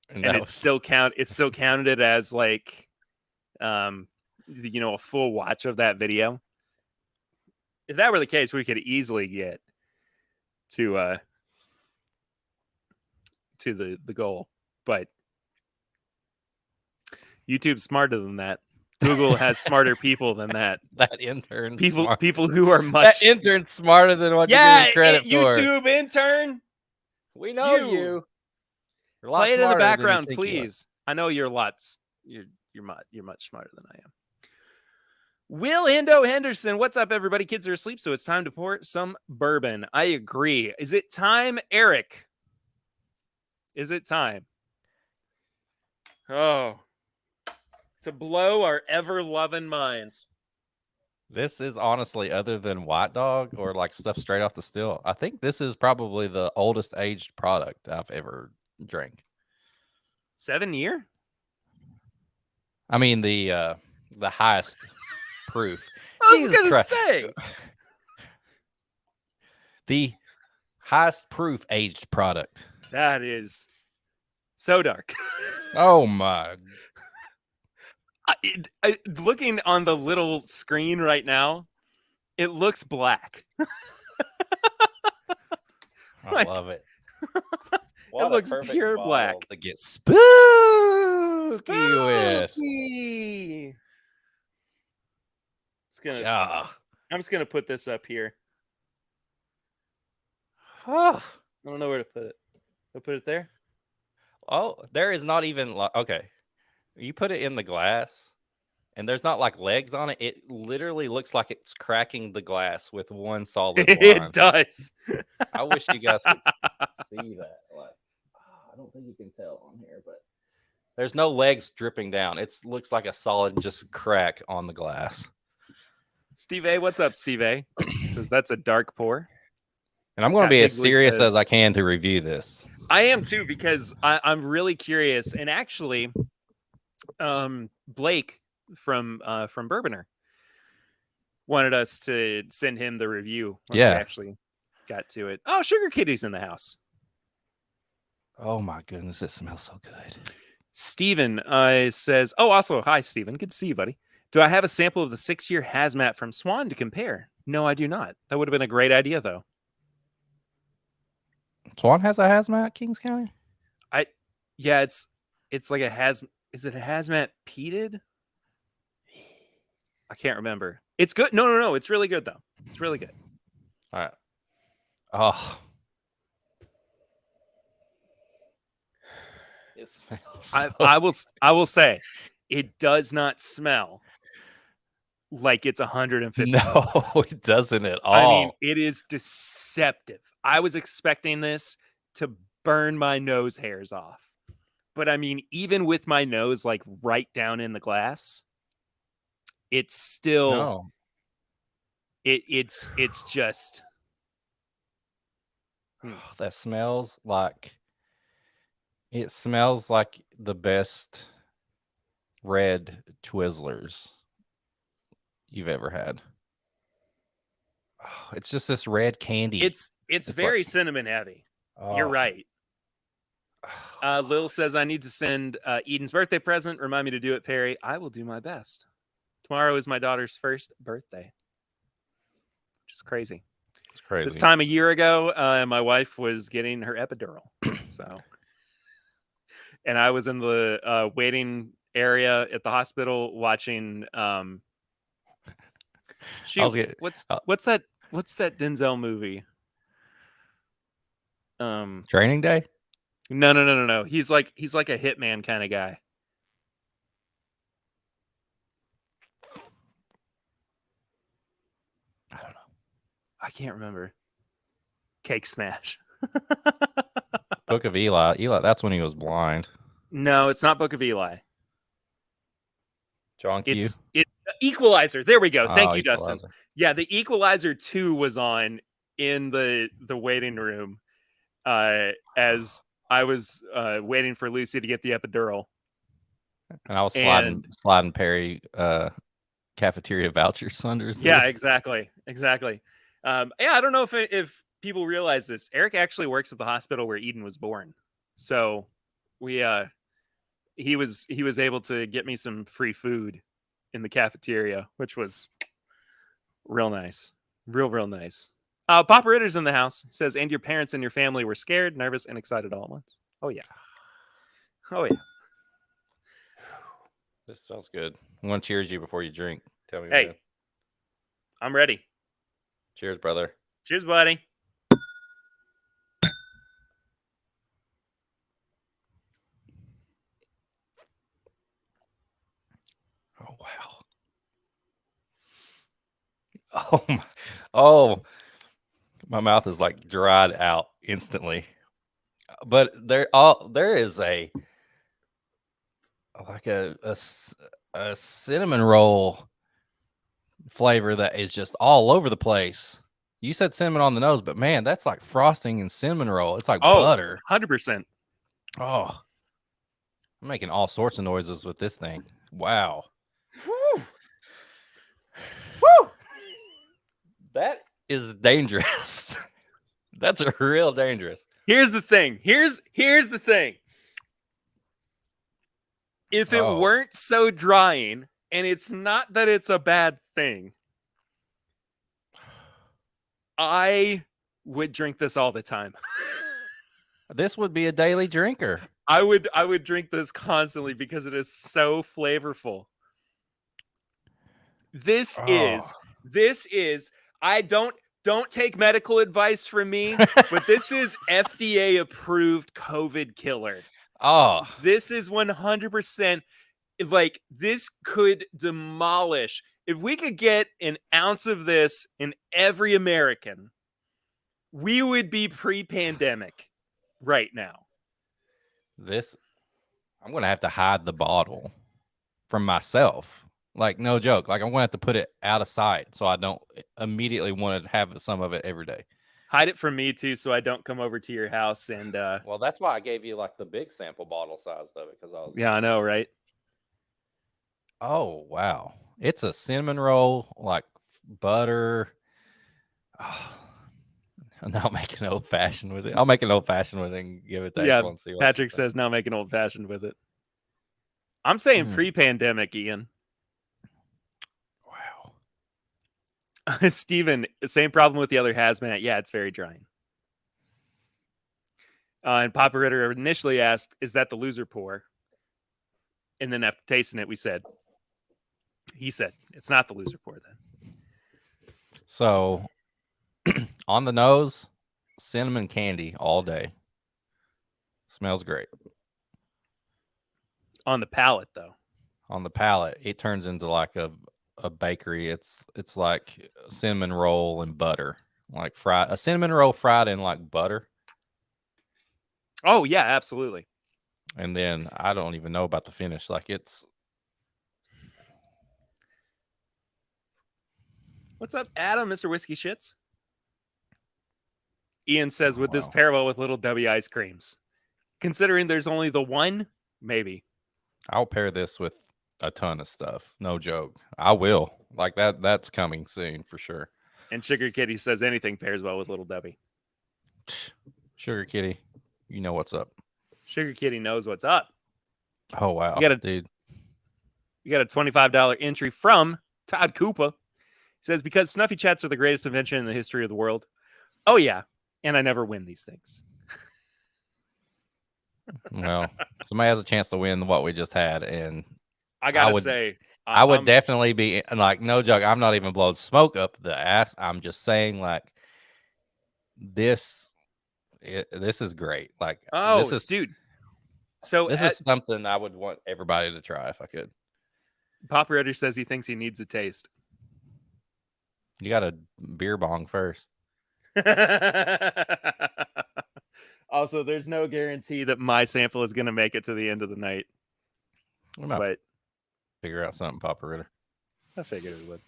And it's still counted as like a full watch of that video. If that were the case, we could easily get to the goal. But YouTube's smarter than that. Google has smarter people than that. That intern, people who are much. That intern's smarter than what you're giving credit for. YouTube intern. We know you. Play it in the background, please. I know you're lots. You're much smarter than I am. Will Hendo Henderson, what's up, everybody? Kids are asleep, so it's time to pour some bourbon. I agree. Is it time, Eric? Is it time? Oh. To blow our ever-loving minds. This is honestly, other than White Dog or like stuff straight off the still, I think this is probably the oldest aged product I've ever drank. 7 year? I mean the highest proof. I was gonna say the highest proof aged product. That is So dark. Oh my. Looking on the little screen right now, it looks black. I Like, love it. it looks pure black. To get spooky with. Spooky. Yeah. I'm just gonna put this up here. Oh, I don't know where to put it. I'll put it there. there is not even like okay. You put it in the glass, and there's not like legs on it. It literally looks like it's cracking the glass with one solid line. It does. I wish you guys could see that. Like, I don't think you can tell on here, but there's no legs dripping down. It looks like a solid just crack on the glass. Steve A, what's up, Steve A? Says that's a dark pour. And I'm going to be as serious as I can to review this. I am too, because I'm really curious. And actually, Blake from Bourboner wanted us to send him the review. Once we actually got to it. Oh, Sugar Kitty's in the house. Oh my goodness, it smells so good. Steven says, oh, also, hi, Steven. Good to see you, buddy. Do I have a sample of the 6-year Hazmat from Swan to compare? No, I do not. That would have been a great idea, though. Swan has a Hazmat, Kings County? Yeah, it's like a is it a Hazmat peated? I can't remember. It's good. No. It's really good, though. It's really good. All right. Oh. It smells I will say, it does not smell like it's 150. No, it doesn't at all. I mean, it is deceptive. I was expecting this to burn my nose hairs off. But I mean, even with my nose like right down in the glass, it's still it's just that smells like the best red Twizzlers you've ever had. Oh, it's just this red candy. It's very like, cinnamon heavy. Oh. You're right. Lil says I need to send Eden's birthday present. Remind me to do it, Perry. I will do my best. Tomorrow is my daughter's first birthday, which is crazy. It's crazy. This time a year ago, my wife was getting her epidural. And I was in the waiting area at the hospital watching. What's that Denzel movie? Training Day? No. He's like a hitman kind of guy. I don't know. I can't remember. Cake Smash. Book of Eli. That's when he was blind. No, it's not Book of Eli. John Q. It's Equalizer. There we go. Thank you, Equalizer. Dustin. Yeah, the Equalizer 2 was on in the waiting room as I was waiting for Lucy to get the epidural. And I was sliding Perry cafeteria vouchers under. Yeah, exactly. Yeah, I don't know if people realize this. Eric actually works at the hospital where Eden was born. So he was able to get me some free food in the cafeteria, which was real nice. Real nice. Papa Ritter's in the house. He says, and your parents and your family were scared, nervous, and excited all at once. Oh yeah. This smells good. I'm going to cheers you before you drink. Tell me. Hey, I'm ready. Cheers, brother. Cheers, buddy. Oh, wow. My mouth is like dried out instantly. But there is a cinnamon roll flavor that is just all over the place. You said cinnamon on the nose, but man, that's like frosting and cinnamon roll. It's like butter. 100%. Oh, I'm making all sorts of noises with this thing. Wow. Woo. That is dangerous. That's a real dangerous. Here's the thing. Here's the thing. If it weren't so drying, and it's not that it's a bad thing, I would drink this all the time. This would be a daily drinker. I would drink this constantly because it is so flavorful. This is I don't take medical advice from me, but this is FDA approved COVID killer. Oh, This is 100% like this could demolish. If we could get an ounce of this in every American, we would be pre-pandemic right now. I'm going to have to hide the bottle from myself. Like, no joke. Like, I'm going to have to put it out of sight so I don't immediately want to have some of it every day. Hide it from me, too, so I don't come over to your house and... Well, that's why I gave you, like, the big sample bottle size of it. Because I was... Yeah, I know, right? Oh, wow. It's a cinnamon roll, like, butter. Oh, I'm now making an old-fashioned with it. I'll make an old-fashioned with it and give it to April and see what Patrick says now make an old-fashioned with it. I'm saying pre-pandemic, Ian. Wow. Steven, same problem with the other hazmat. Yeah, it's very drying. And Papa Ritter initially asked, is that the loser pour? And then after tasting it, he said, it's not the loser pour then. So, on the nose, cinnamon candy all day. Smells great. On the palate, though. On the palate, it turns into like a bakery. It's like a cinnamon roll and butter, like a cinnamon roll fried in like butter. Oh yeah, absolutely. And then I don't even know about the finish. Like it's. What's up, Adam, Mr. Whiskey Shits? Ian says, would this pair well with Little W ice creams? Considering there's only the one, maybe. I'll pair this with a ton of stuff. No joke. I will. Like that's coming soon for sure. And Sugar Kitty says anything pairs well with Little Debbie. Sugar Kitty, you know what's up. Sugar Kitty knows what's up. Oh wow, dude. You got a $25 entry from Todd Koopa. He says, because Snuffy Chats are the greatest invention in the history of the world. Oh yeah, and I never win these things. Well, somebody has a chance to win what we just had, and I gotta say, I would definitely be like, no joke. I'm not even blowing smoke up the ass. I'm just saying, like, this is great. Like, this is, dude. So this is something I would want everybody to try if I could. Papa Redder says he thinks he needs a taste. You got a beer bong first. Also, there's no guarantee that my sample is going to make it to the end of the night. But figure out something, Papa Ritter. I figured it would.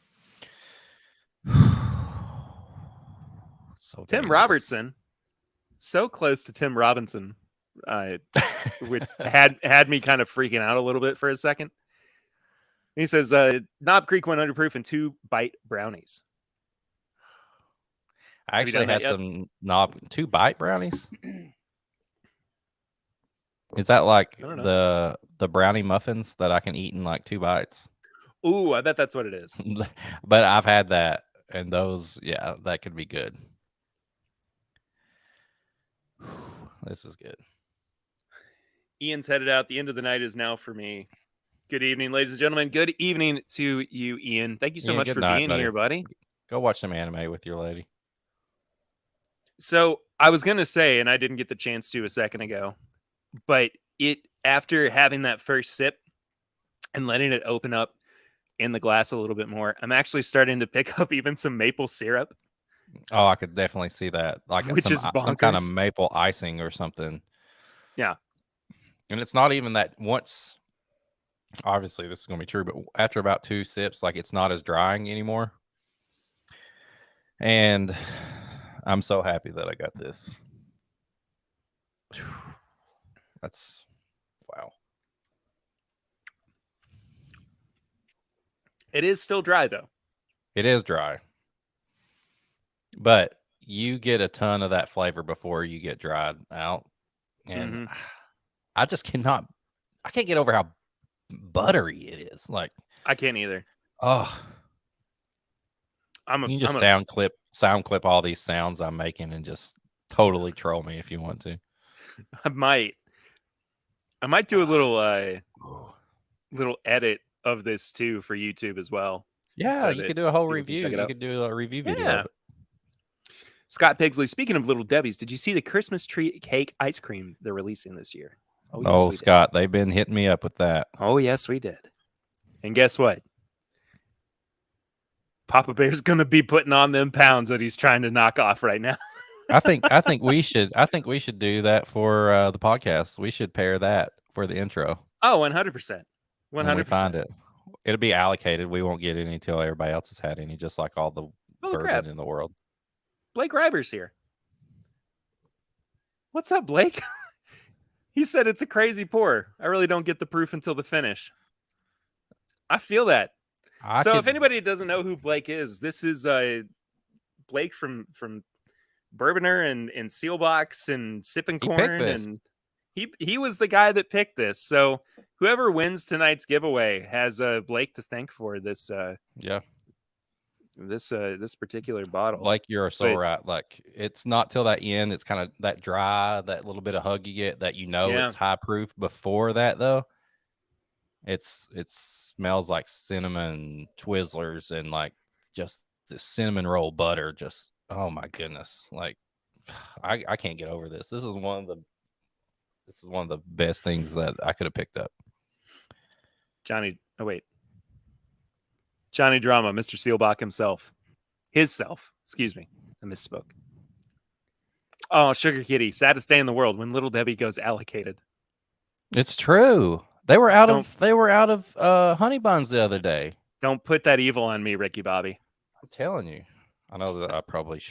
So Tim dangerous. Robertson, so close to Tim Robinson, which had me kind of freaking out a little bit for a second. He says, Knob Creek 100 proof and 2-bite brownies. I actually had some 2-bite brownies. Is that like the brownie muffins that I can eat in like 2 bites? Ooh, I bet that's what it is. But I've had that, and those, yeah, that could be good. This is good. Ian's headed out. The end of the night is now for me. Good evening, ladies and gentlemen. Good evening to you, Ian. Thank you so much for being here, buddy. Go watch some anime with your lady. So I was going to say, and I didn't get the chance to a second ago, but after having that first sip and letting it open up in the glass a little bit more, I'm actually starting to pick up even some maple syrup. Oh, I could definitely see that. Like some kind of maple icing or something. Yeah. And it's not even that once, obviously this is going to be true, but after about 2 sips, like it's not as drying anymore. And I'm so happy that I got this. That's wow. It is still dry though. It is dry. But you get a ton of that flavor before you get dried out. And I just I can't get over how buttery it is. Like, I can't either. oh, I'm you can just sound clip all these sounds I'm making and just totally troll me if you want to. I might do a little edit of this too for YouTube as well. Yeah, so you that could do a whole people can review. check it You out. could do a review video Yeah. of it. Scott Pigsley, speaking of Little Debbie's, did you see the Christmas tree cake ice cream they're releasing this year? Oh, yes, we did. Scott, they've been hitting me up with that. Oh, yes, we did. And guess what? Papa Bear's going to be putting on them pounds that he's trying to knock off right now. I think we should do that for the podcast. We should pair that for the intro. Oh, 100%. 100%. When we find it. It'll be allocated. We won't get any until everybody else has had any, just like all the bourbon crap. in the world. Blake Reiber's here. What's up, Blake? He said it's a crazy pour. I really don't get the proof until the finish. I feel that. If anybody doesn't know who Blake is, this is Blake from Bourboner and Seelbach and Sipping Corn, and he was the guy that picked this. So whoever wins tonight's giveaway has Blake to thank for this. This particular bottle. Like, you're so right. Like, it's not till that end. It's kind of that dry, that little bit of hug you get that it's high proof. Before that, though, it smells like cinnamon Twizzlers and like just the cinnamon roll butter. Just, oh my goodness! Like, I can't get over this. This is one of the best things that I could have picked up. Johnny Drama, Mr. Seelbach himself. Excuse me. I misspoke. Oh, Sugar Kitty, saddest day in the world when Little Debbie goes allocated. It's true. They were out of honey buns the other day. Don't put that evil on me, Ricky Bobby. I'm telling you. I know that I probably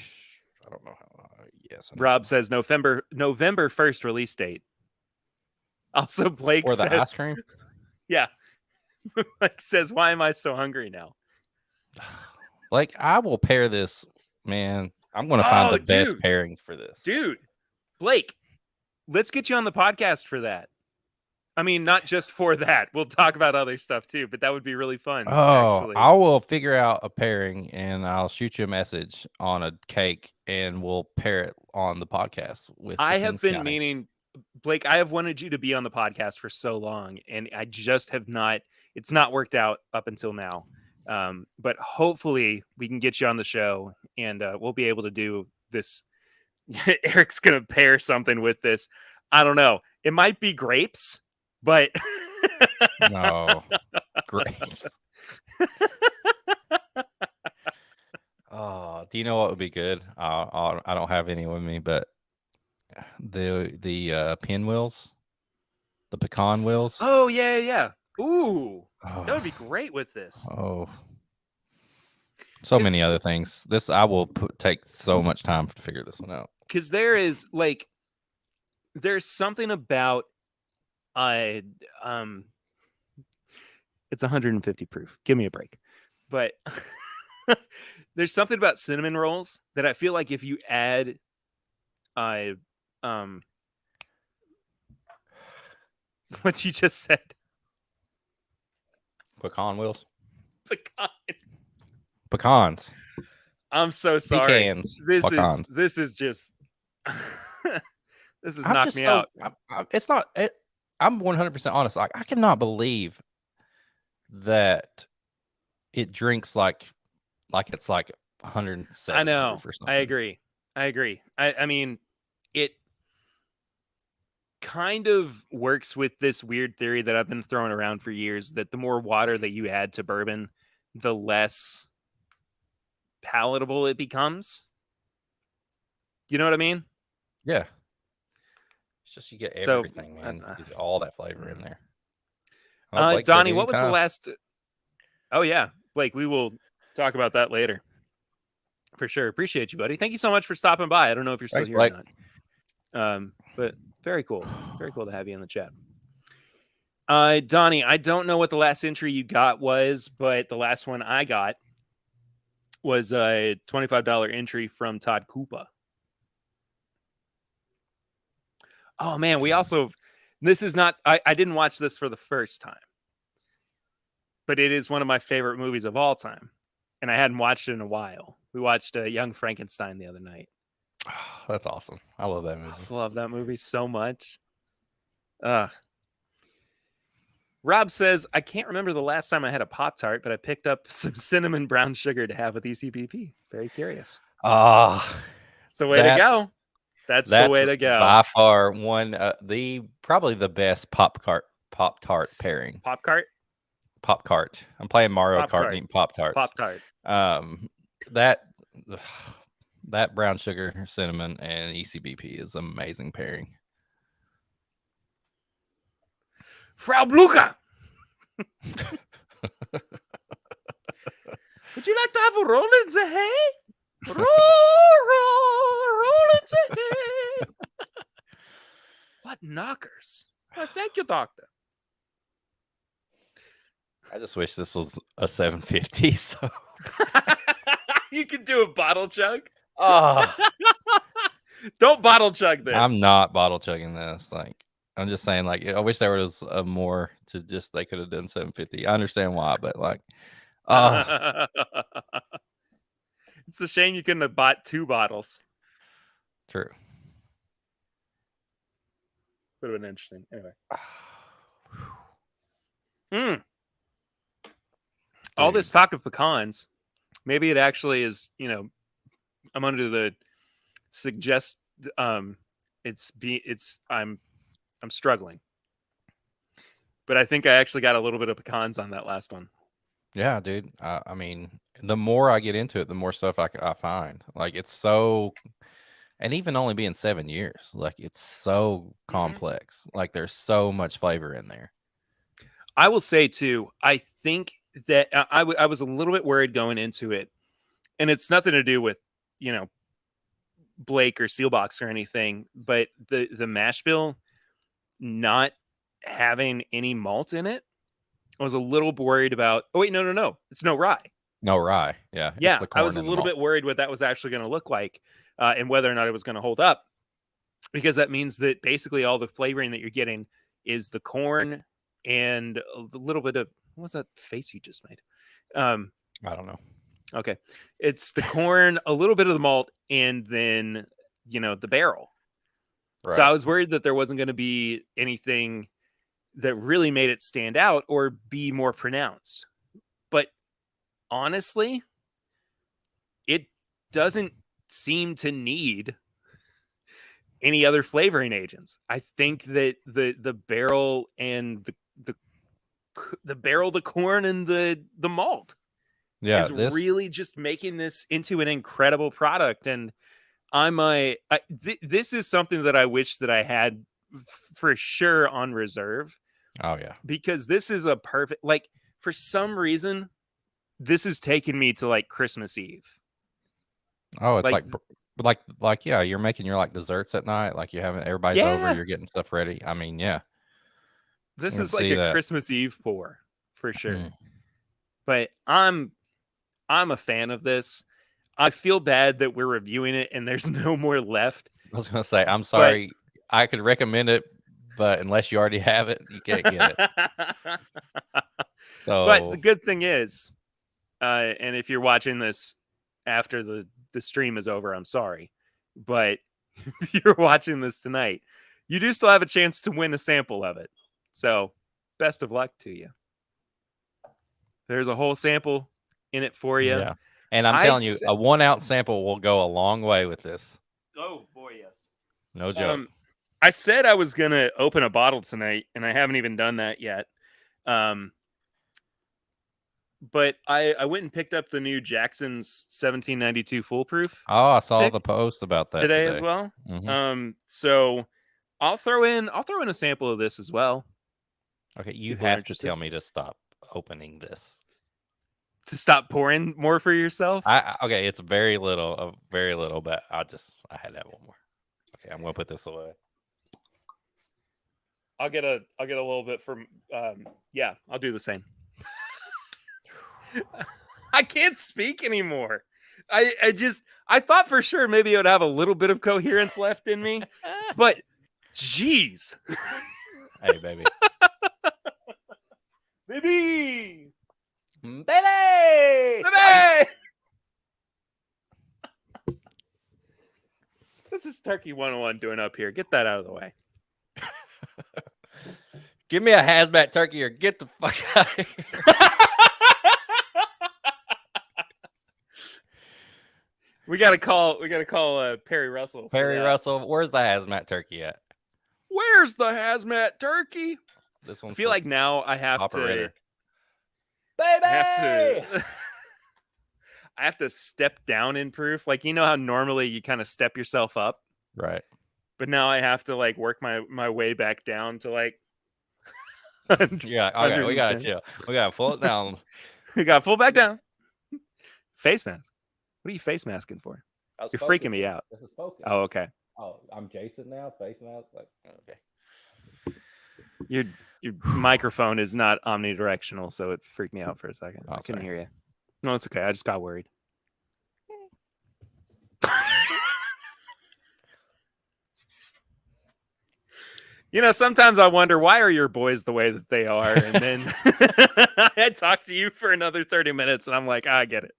I don't know how. Yes. Rob says November 1st release date. Also, Blake or the says, ice cream. Yeah. Blake says, why am I so hungry now? Like, I will pair this, man. I'm going to find the best pairings for this. Dude, Blake, let's get you on the podcast for that. I mean, not just for that. We'll talk about other stuff too, but that would be really fun. Oh, I will figure out a pairing and I'll shoot you a message on a cake and we'll pair it on the podcast with. I have been meaning, Blake, I have wanted you to be on the podcast for so long and I just have not, it's not worked out up until now. But hopefully we can get you on the show and we'll be able to do this. Eric's going to pair something with this. I don't know. It might be grapes, but no, grapes. Oh, do you know what would be good? I don't have any with me, but the pinwheels, the pecan wheels. Oh yeah. Ooh, that would be great with this. Oh, so many other things. This I will take so much time to figure this one out. Because there's something about it's 150 proof. Give me a break. But there's something about cinnamon rolls that I feel like if you add what you just said. Pecan wheels. Pecans. I'm so sorry. Pecans. This is just this has knocked me out. I'm 100% honest. Like, I cannot believe that it drinks like it's like 107. I know. Or something. I agree. I mean, it kind of works with this weird theory that I've been throwing around for years that the more water that you add to bourbon, the less palatable it becomes. You know what I mean? Yeah. It's just you get everything, man. You get all that flavor in there. Donnie, what was the last? Oh yeah, Blake, we will talk about that later. For sure. Appreciate you, buddy. Thank you so much for stopping by. I don't know if you're still here Blake. or not. But very cool. Very cool to have you in the chat. Donnie, I don't know what the last entry you got was, but the last one I got was a $25 entry from Todd Koopa. Oh man, we also, this is not, I didn't watch this for the first time. but it is one of my favorite movies of all time, and I hadn't watched it in a while. We watched Young Frankenstein the other night. That's awesome. I love that movie. I love that movie so much. Rob says, I can't remember the last time I had a Pop-Tart, but I picked up some cinnamon brown sugar to have with ECBP. Very curious. It's the way to go. That's the way to go. By far one, probably the best Pop-Tart pairing. Pop-Tart. I'm playing Mario Kart and eating Pop-Tarts. Pop-Tart. That brown sugar, cinnamon, and ECBP is an amazing pairing. Frau Blucher! Would you like to have a roll in the hay? Roll in the hay. What knockers? Well, thank you, doctor. I just wish this was a 750. So you could do a bottle chug. Oh, don't bottle chug this. I'm not bottle chugging this. Like, I'm just saying, like, I wish there was more to just, they could have done 750. I understand why, but like, it's a shame you couldn't have bought 2 bottles. True. Would have been interesting. Anyway. All this talk of pecans, maybe it actually is, I'm under the I'm struggling. But I think I actually got a little bit of pecans on that last one. Yeah, dude. I mean, the more I get into it, the more stuff I find. Like, it's so, and even only being 7 years, like, it's so complex. Like, there's so much flavor in there. I will say too, I think that I was a little bit worried going into it, and it's nothing to do with, Blake or Seelbach or anything, but the mash bill not having any malt in it, I was a little worried about. Oh wait, no, it's no rye. No rye, yeah. Yeah, I was a little bit worried what that was actually going to look like, and whether or not it was going to hold up, because that means that basically all the flavoring that you're getting is the corn and a little bit of, what was that face you just made? I don't know. Okay, it's the corn, a little bit of the malt, and then the barrel. Right. So I was worried that there wasn't going to be anything that really made it stand out or be more pronounced. But honestly, it doesn't seem to need any other flavoring agents. I think that the barrel and the barrel, the corn, and the malt is really just making this into an incredible product. And this is something that I wish that I had for sure on reserve. Oh yeah, because this is a perfect, like, for some reason this is taking me to like Christmas Eve. Oh, it's like yeah, you're making your like desserts at night, like you having everybody's over, you're getting stuff ready. I mean, yeah, this is like a Christmas Eve pour for sure. But I'm a fan of this. I feel bad that we're reviewing it and there's no more left. I was gonna say, I'm sorry. I could recommend it, but unless you already have it, you can't get it. So, but the good thing is, and if you're watching this after the stream is over, I'm sorry, but if you're watching this tonight, you do still have a chance to win a sample of it. So best of luck to you. There's a whole sample in it for you. Yeah. And I'm telling you, a 1 ounce sample will go a long way with this. Oh boy, yes. No joke. I said I was going to open a bottle tonight, and I haven't even done that yet. But I went and picked up the new Jackson's 1792 Foolproof. Oh, I saw the post about that today as well. Mm-hmm. So I'll throw in a sample of this as well. Okay, you have to tell me to stop opening this. To stop pouring more for yourself? Okay, it's very little, but I had to have one more. Okay, I'm gonna put this away. I'll get a little bit from yeah, I'll do the same. I can't speak anymore. I thought for sure maybe it would have a little bit of coherence left in me, but jeez. Hey, baby. Baby. Baby! Baby! This is Turkey 101 doing up here. Get that out of the way. Give me a hazmat turkey or get the fuck out of here. We gotta call Perry Russell. for Perry that. Russell, where's the hazmat turkey at? Where's the hazmat turkey? This I one's feel like now I have operator. to. Baby! I have to. I have to step down in proof. Like, you know how normally you kind of step yourself up, Right. but now I have to like work my way back down to like. Yeah. Okay. We gotta 110. chill. We gotta pull it down. We got full back down. Face mask. What are you face masking for? You're freaking me out. This is focus. Oh, okay. Oh, I'm Jason now. Face mask. Like, okay. Your microphone is not omnidirectional, so it freaked me out for a second. Oh, I couldn't sorry. hear you. No, it's okay. I just got worried. You know, sometimes I wonder, why are your boys the way that they are? And then I talk to you for another 30 minutes and I'm like, I get it.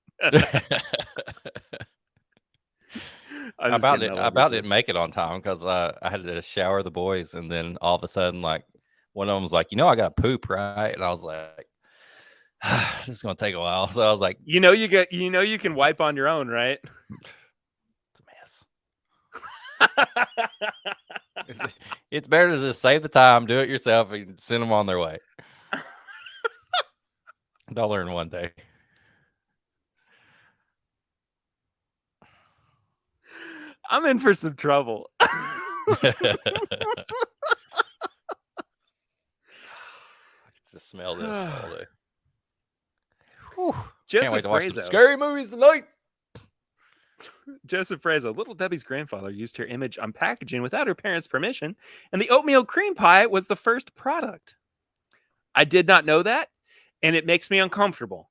I about didn't make it on time because I had to shower the boys, and then all of a sudden, like, one of them was like, I got to poop, right? And I was like, this is gonna take a while. So I was like, you can wipe on your own, right? it's a mess. It's better to just save the time, do it yourself, and send them on their way. They'll learn one day. I'm in for some trouble. Just smell this all day. Joseph Can't wait to watch some Brazo. scary movies tonight. Joseph Brazo. Little Debbie's grandfather used her image on packaging without her parents' permission, and the oatmeal cream pie was the first product. I did not know that, and it makes me uncomfortable.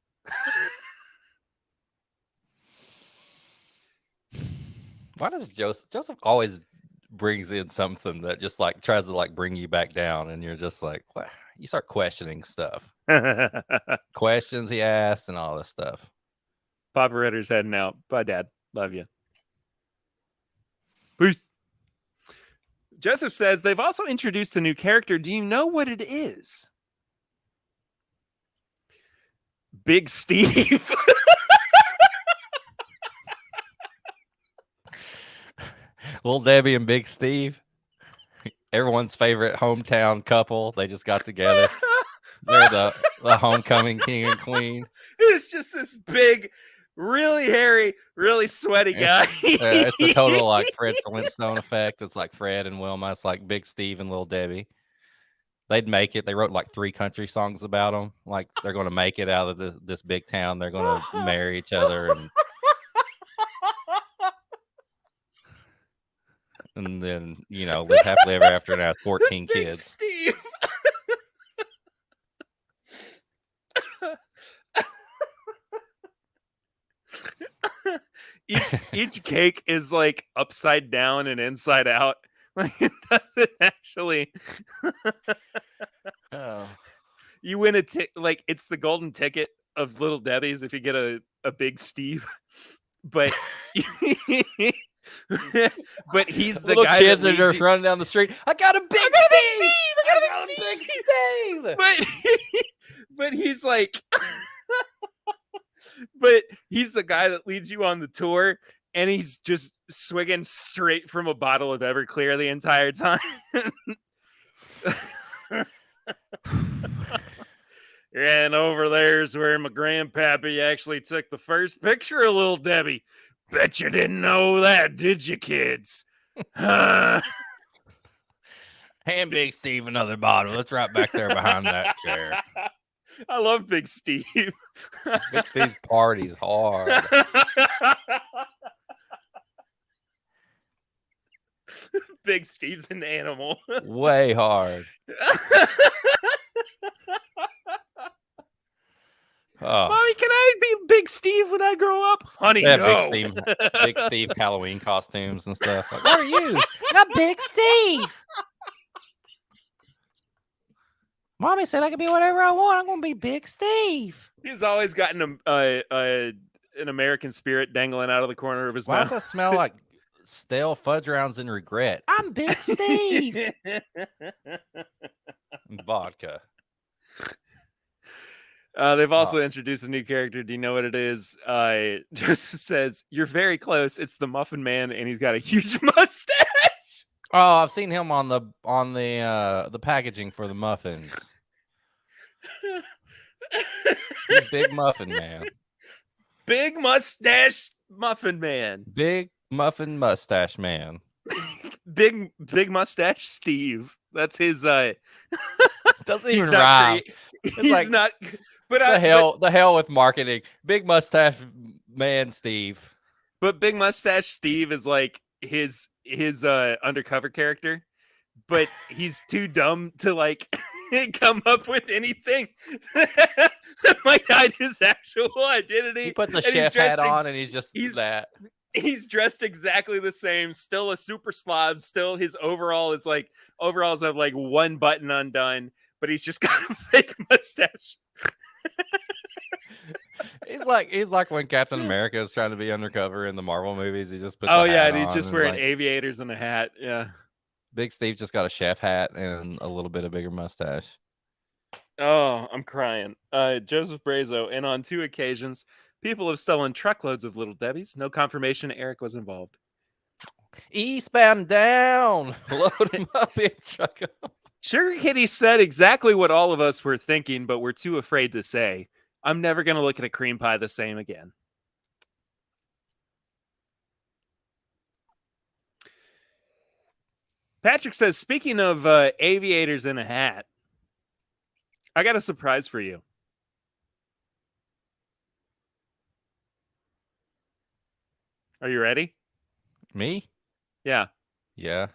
Why does Joseph always brings in something that just like tries to like bring you back down, and you're just like, what? You start questioning stuff. Questions he asked and all this stuff. Papa Ritter's heading out. Bye, Dad. Love you. Peace. Joseph says they've also introduced a new character. Do you know what it is? Big Steve. Little Debbie and Big Steve, everyone's favorite hometown couple. They just got together. They're the homecoming king and queen. It's just this big, really hairy, really sweaty guy. It's the total like Fred Flintstone effect. It's like Fred and Wilma. It's like Big Steve and Little Debbie. They'd make it. They wrote like 3 country songs about them. Like they're going to make it out of this big town. They're going to marry each other and then, live happily ever after and have 14 Big kids. Steve. Each cake is like upside down and inside out. Like it doesn't actually. Oh. You win like it's the golden ticket of Little Debbie's if you get a Big Steve, but but he's the Little guy. Kids that are leads just running down the street. I got a Big Steve. I got a Big Steve. But he's like, but he's the guy that leads you on the tour, and he's just swigging straight from a bottle of Everclear the entire time. And over there's where my grandpappy actually took the first picture of Little Debbie. Bet you didn't know that, did you, kids? Hand Big Steve another bottle. It's right back there behind that chair. I love Big Steve. Big Steve parties hard. Big Steve's an animal. Way hard. Oh. Mommy, can I be Big Steve when I grow up? Honey, They have no. Big Steve Halloween costumes and stuff. Like, what are you? I'm Big Steve. Mommy said I could be whatever I want. I'm going to be Big Steve. He's always gotten an American spirit dangling out of the corner of his Why does mouth. that smell like stale fudge rounds and regret? I'm Big Steve. Vodka. They've also introduced a new character. Do you know what it is? Joseph says, "You're very close. It's the Muffin Man, and he's got a huge mustache." Oh, I've seen him on the packaging for the muffins. He's Big Muffin Man. Big mustache Muffin Man. Big Muffin Mustache Man. Big mustache Steve. That's his. Doesn't even He's not rhyme. He's like, not. But the hell with marketing. Big Mustache Man Steve. But Big Mustache Steve is like his undercover character, but he's too dumb to like come up with anything that might hide his actual identity. He puts a And chef hat on and he's that. He's dressed exactly the same, still a super Slav, still his overalls have like one button undone, but he's just got a fake mustache. He's like when Captain America is trying to be undercover in the Marvel movies. He just puts and he's just wearing aviators and a hat. Yeah. Big Steve just got a chef hat and a little bit of bigger mustache. Oh, I'm crying. Joseph Brazo, and on 2 occasions, people have stolen truckloads of Little Debbie's. No confirmation Eric was involved. Eastbound down. Load him up in truck. Sugar Kitty said exactly what all of us were thinking, but we're too afraid to say. I'm never going to look at a cream pie the same again. Patrick says, speaking of aviators in a hat, I got a surprise for you. Are you ready? Me? Yeah. Yeah.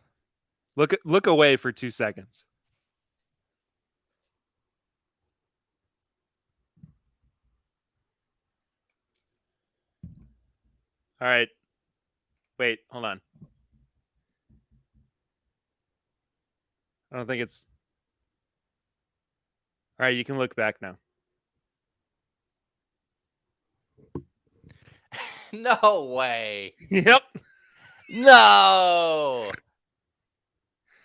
Look away for 2 seconds. All right. Wait, hold on. I don't think it's... All right, you can look back now. No way. Yep. No.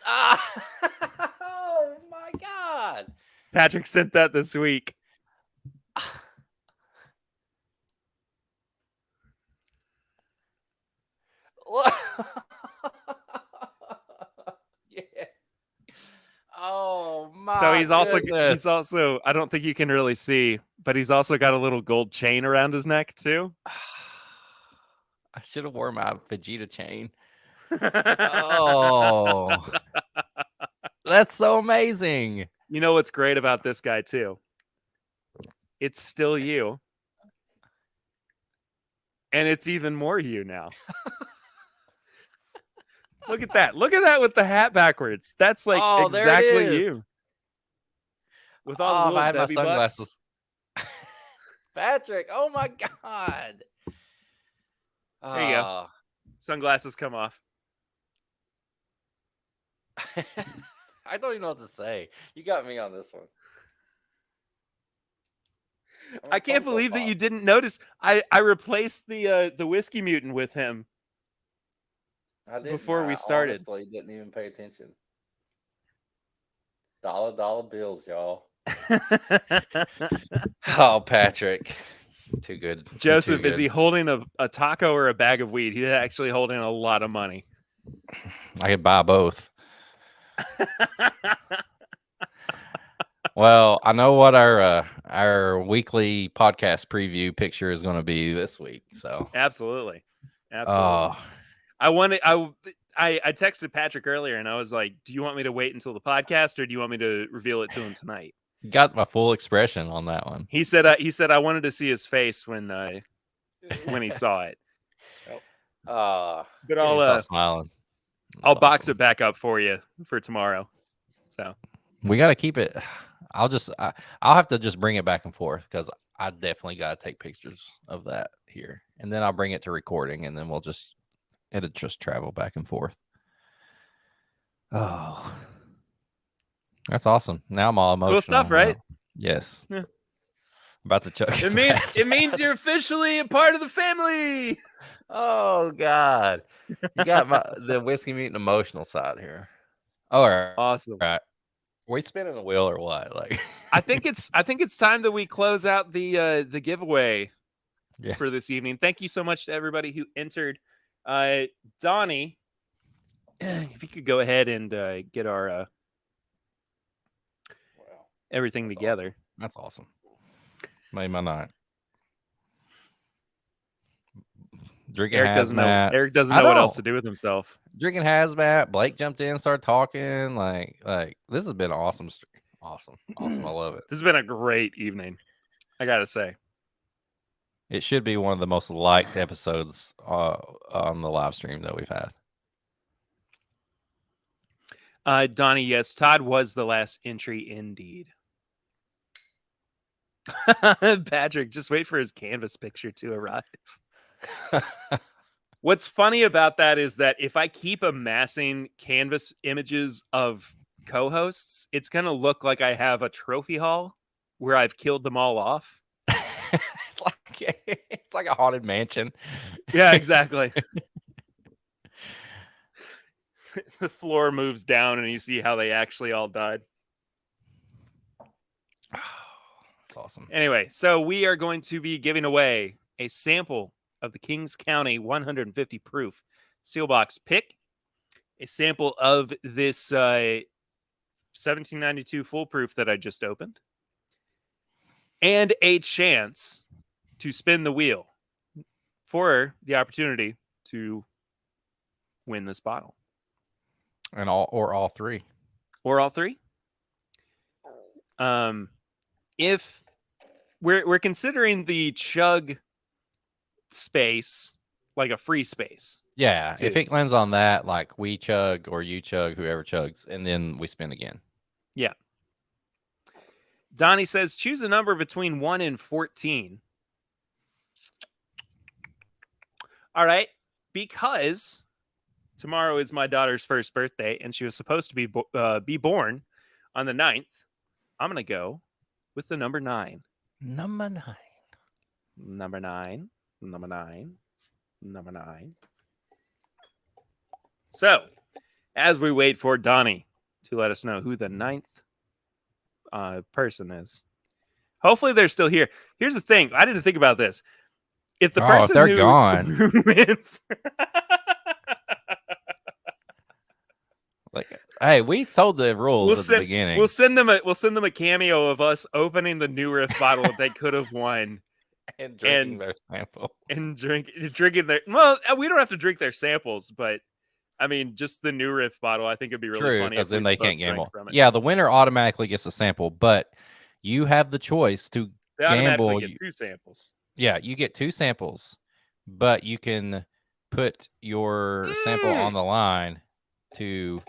Oh my God. Patrick sent that this week. Yeah. Oh my. So he's goodness. also I don't think you can really see, but he's also got a little gold chain around his neck too. I should have worn my Vegeta chain. Oh. That's so amazing. You know what's great about this guy too? It's still you. And it's even more you now. Look at that. Look at that with the hat backwards. That's like exactly you. With all the little Debbie bucks. Patrick, oh my God. There you go. Sunglasses come off. I don't even know what to say. You got me on this one. I can't believe that you didn't notice. I replaced the WhiskeyMutant with him. Before we started. I didn't even pay attention. Dollar bills, y'all. Oh, Patrick. Too good. Joseph, is he holding a taco or a bag of weed? He's actually holding a lot of money. I could buy both. Well, I know what our weekly podcast preview picture is going to be this week. So absolutely. Oh. I texted Patrick earlier and I was like, do you want me to wait until the podcast or do you want me to reveal it to him tonight? You got my full expression on that one. He said I wanted to see his face when he saw it. So, but I'll smiling. I'll box it back up for you for tomorrow. So we got to keep it. I'll have to just bring it back and forth because I definitely got to take pictures of that here, and then I'll bring it to recording, and then it'll just travel back and forth. Oh, that's awesome! Now I'm all emotional. Cool stuff, right? Yes. Yeah. About to choke. It means you're officially a part of the family. Oh God, you got the whiskey mutant emotional side here. All right, Awesome. All right. Are we spinning a wheel or what? Like, I think it's time that we close out the giveaway for this evening. Thank you so much to everybody who entered. Donnie, if you could go ahead and get our everything together. Awesome. That's awesome. Made my night. Drinking Eric doesn't know. Eric doesn't know what else to do with himself. Drinking Hazmat. Blake jumped in, started talking. Like this has been awesome. Awesome. I love it. This has been a great evening. I gotta say, it should be one of the most liked episodes on the live stream that we've had. Donnie, yes, Todd was the last entry indeed. Patrick, just wait for his canvas picture to arrive. What's funny about that is that if I keep amassing canvas images of co-hosts, it's going to look like I have a trophy haul where I've killed them all off. It's like a haunted mansion. Yeah, exactly. The floor moves down and you see how they actually all died. That's awesome. Anyway, so we are going to be giving away a sample of the Kings County 150 proof Seelbach pick, a sample of this 1792 Foolproof that I just opened, and a chance to spin the wheel for the opportunity to win this bottle. And all three. Or all three. If we're considering the chug space like a free space. Yeah, too. if it lands on that, like we chug or you chug, whoever chugs, and then we spin again. Yeah. Donnie says, choose a number between 1 and 14. All right. Because tomorrow is my daughter's first birthday, and she was supposed to be born on the 9th. I'm going to go with the number 9. Number 9. Number 9. Number 9. Number 9. So, as we wait for Donnie to let us know who the 9th person is. Hopefully they're still here. Here's the thing. I didn't think about this. If the person they're who gone. wins... Like, hey, we told the rules at the beginning. We'll send them a cameo of us opening the new riff bottle that they could have won. And drinking their sample. And drinking their... Well, we don't have to drink their samples, but I mean, just the new riff bottle, I think it'd be really funny. Because then they can't gamble. Yeah, the winner automatically gets a sample, but you have the choice to gamble. Get 2 samples. Yeah, you get 2 samples, but you can put your sample on the line to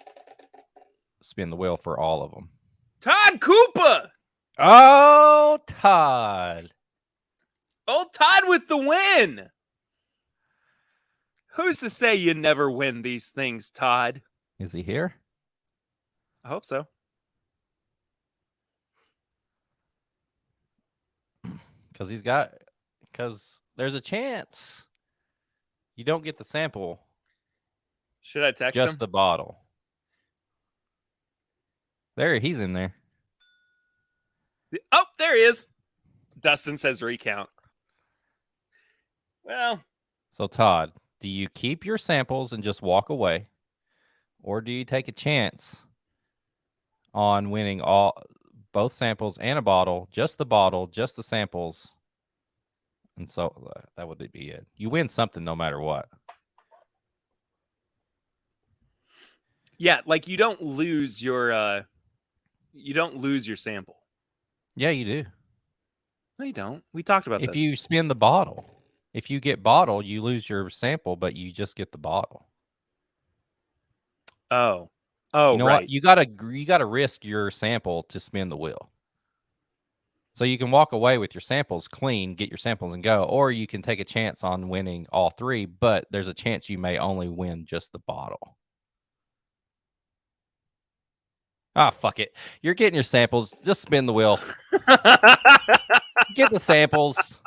spin the wheel for all of them. Todd Cooper! Oh, Todd. Old Todd with the win! Who's to say you never win these things, Todd? Is he here? I hope so. Because there's a chance you don't get the sample. Should I text him? Just the bottle. He's in there. Oh, there he is. Dustin says recount. Well. So, Todd, do you keep your samples and just walk away? Or do you take a chance on winning both samples and a bottle, just the samples? And so that would be it. You win something no matter what. Yeah, like you don't lose your sample. Yeah, you do. No, you don't. We talked about this. If you spin the bottle. If you get bottle, you lose your sample, but you just get the bottle. Oh, you know right. What? You gotta risk your sample to spin the wheel. So you can walk away with your samples clean, get your samples and go, or you can take a chance on winning all 3, but there's a chance you may only win just the bottle. Ah, fuck it. You're getting your samples. Just spin the wheel. Get the samples.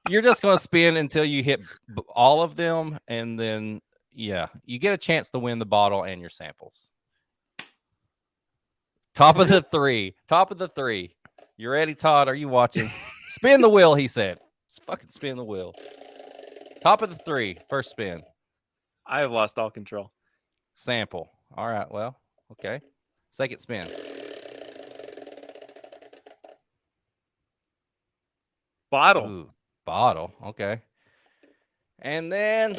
You're just going to spin until you hit all of them, and then you get a chance to win the bottle and your samples. Top of the three. You ready, Todd? Are you watching? Spin the wheel, he said. Just fucking spin the wheel. Top of the three. First spin. I have lost all control. Sample. All right. Well, okay. Second spin. Bottle. Ooh, bottle. Okay. And then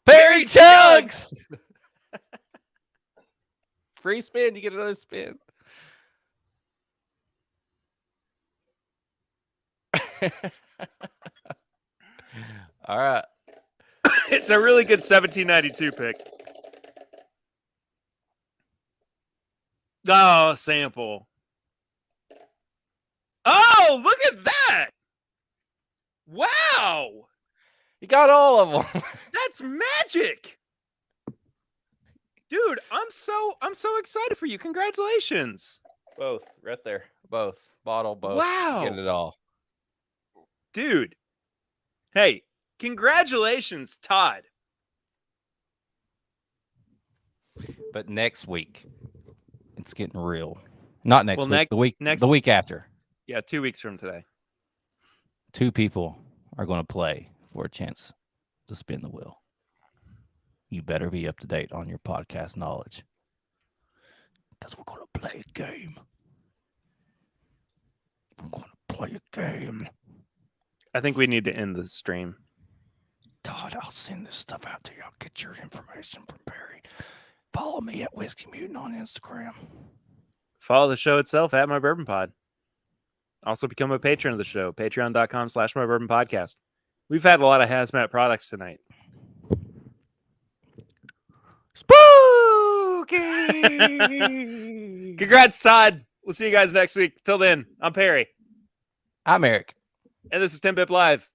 Perry Chugs. Free spin. You get another spin. All right. It's a really good 1792 pick. Oh, sample. Oh, look at that. Wow. You got all of them. That's magic. Dude, I'm so excited for you. Congratulations. Both. Right there. Both. Bottle, both. Wow. Get it all. Dude. Hey, congratulations, Todd. But next week, it's getting real. Not next week. The week after. Yeah, 2 weeks from today. 2 people are going to play for a chance to spin the wheel. You better be up to date on your podcast knowledge, because we're going to play a game. We're going to play a game. I think we need to end the stream. Todd, I'll send this stuff out to you. I'll get your information from Perry. Follow me at WhiskeyMutant on Instagram. Follow the show itself at My Bourbon Pod. Also become a patron of the show, patreon.com/MyBourbonPodcast. We've had a lot of Hazmat products tonight. Spooky! Congrats, Todd. We'll see you guys next week. Till then, I'm Perry. I'm Eric. And this is TIMBP Live.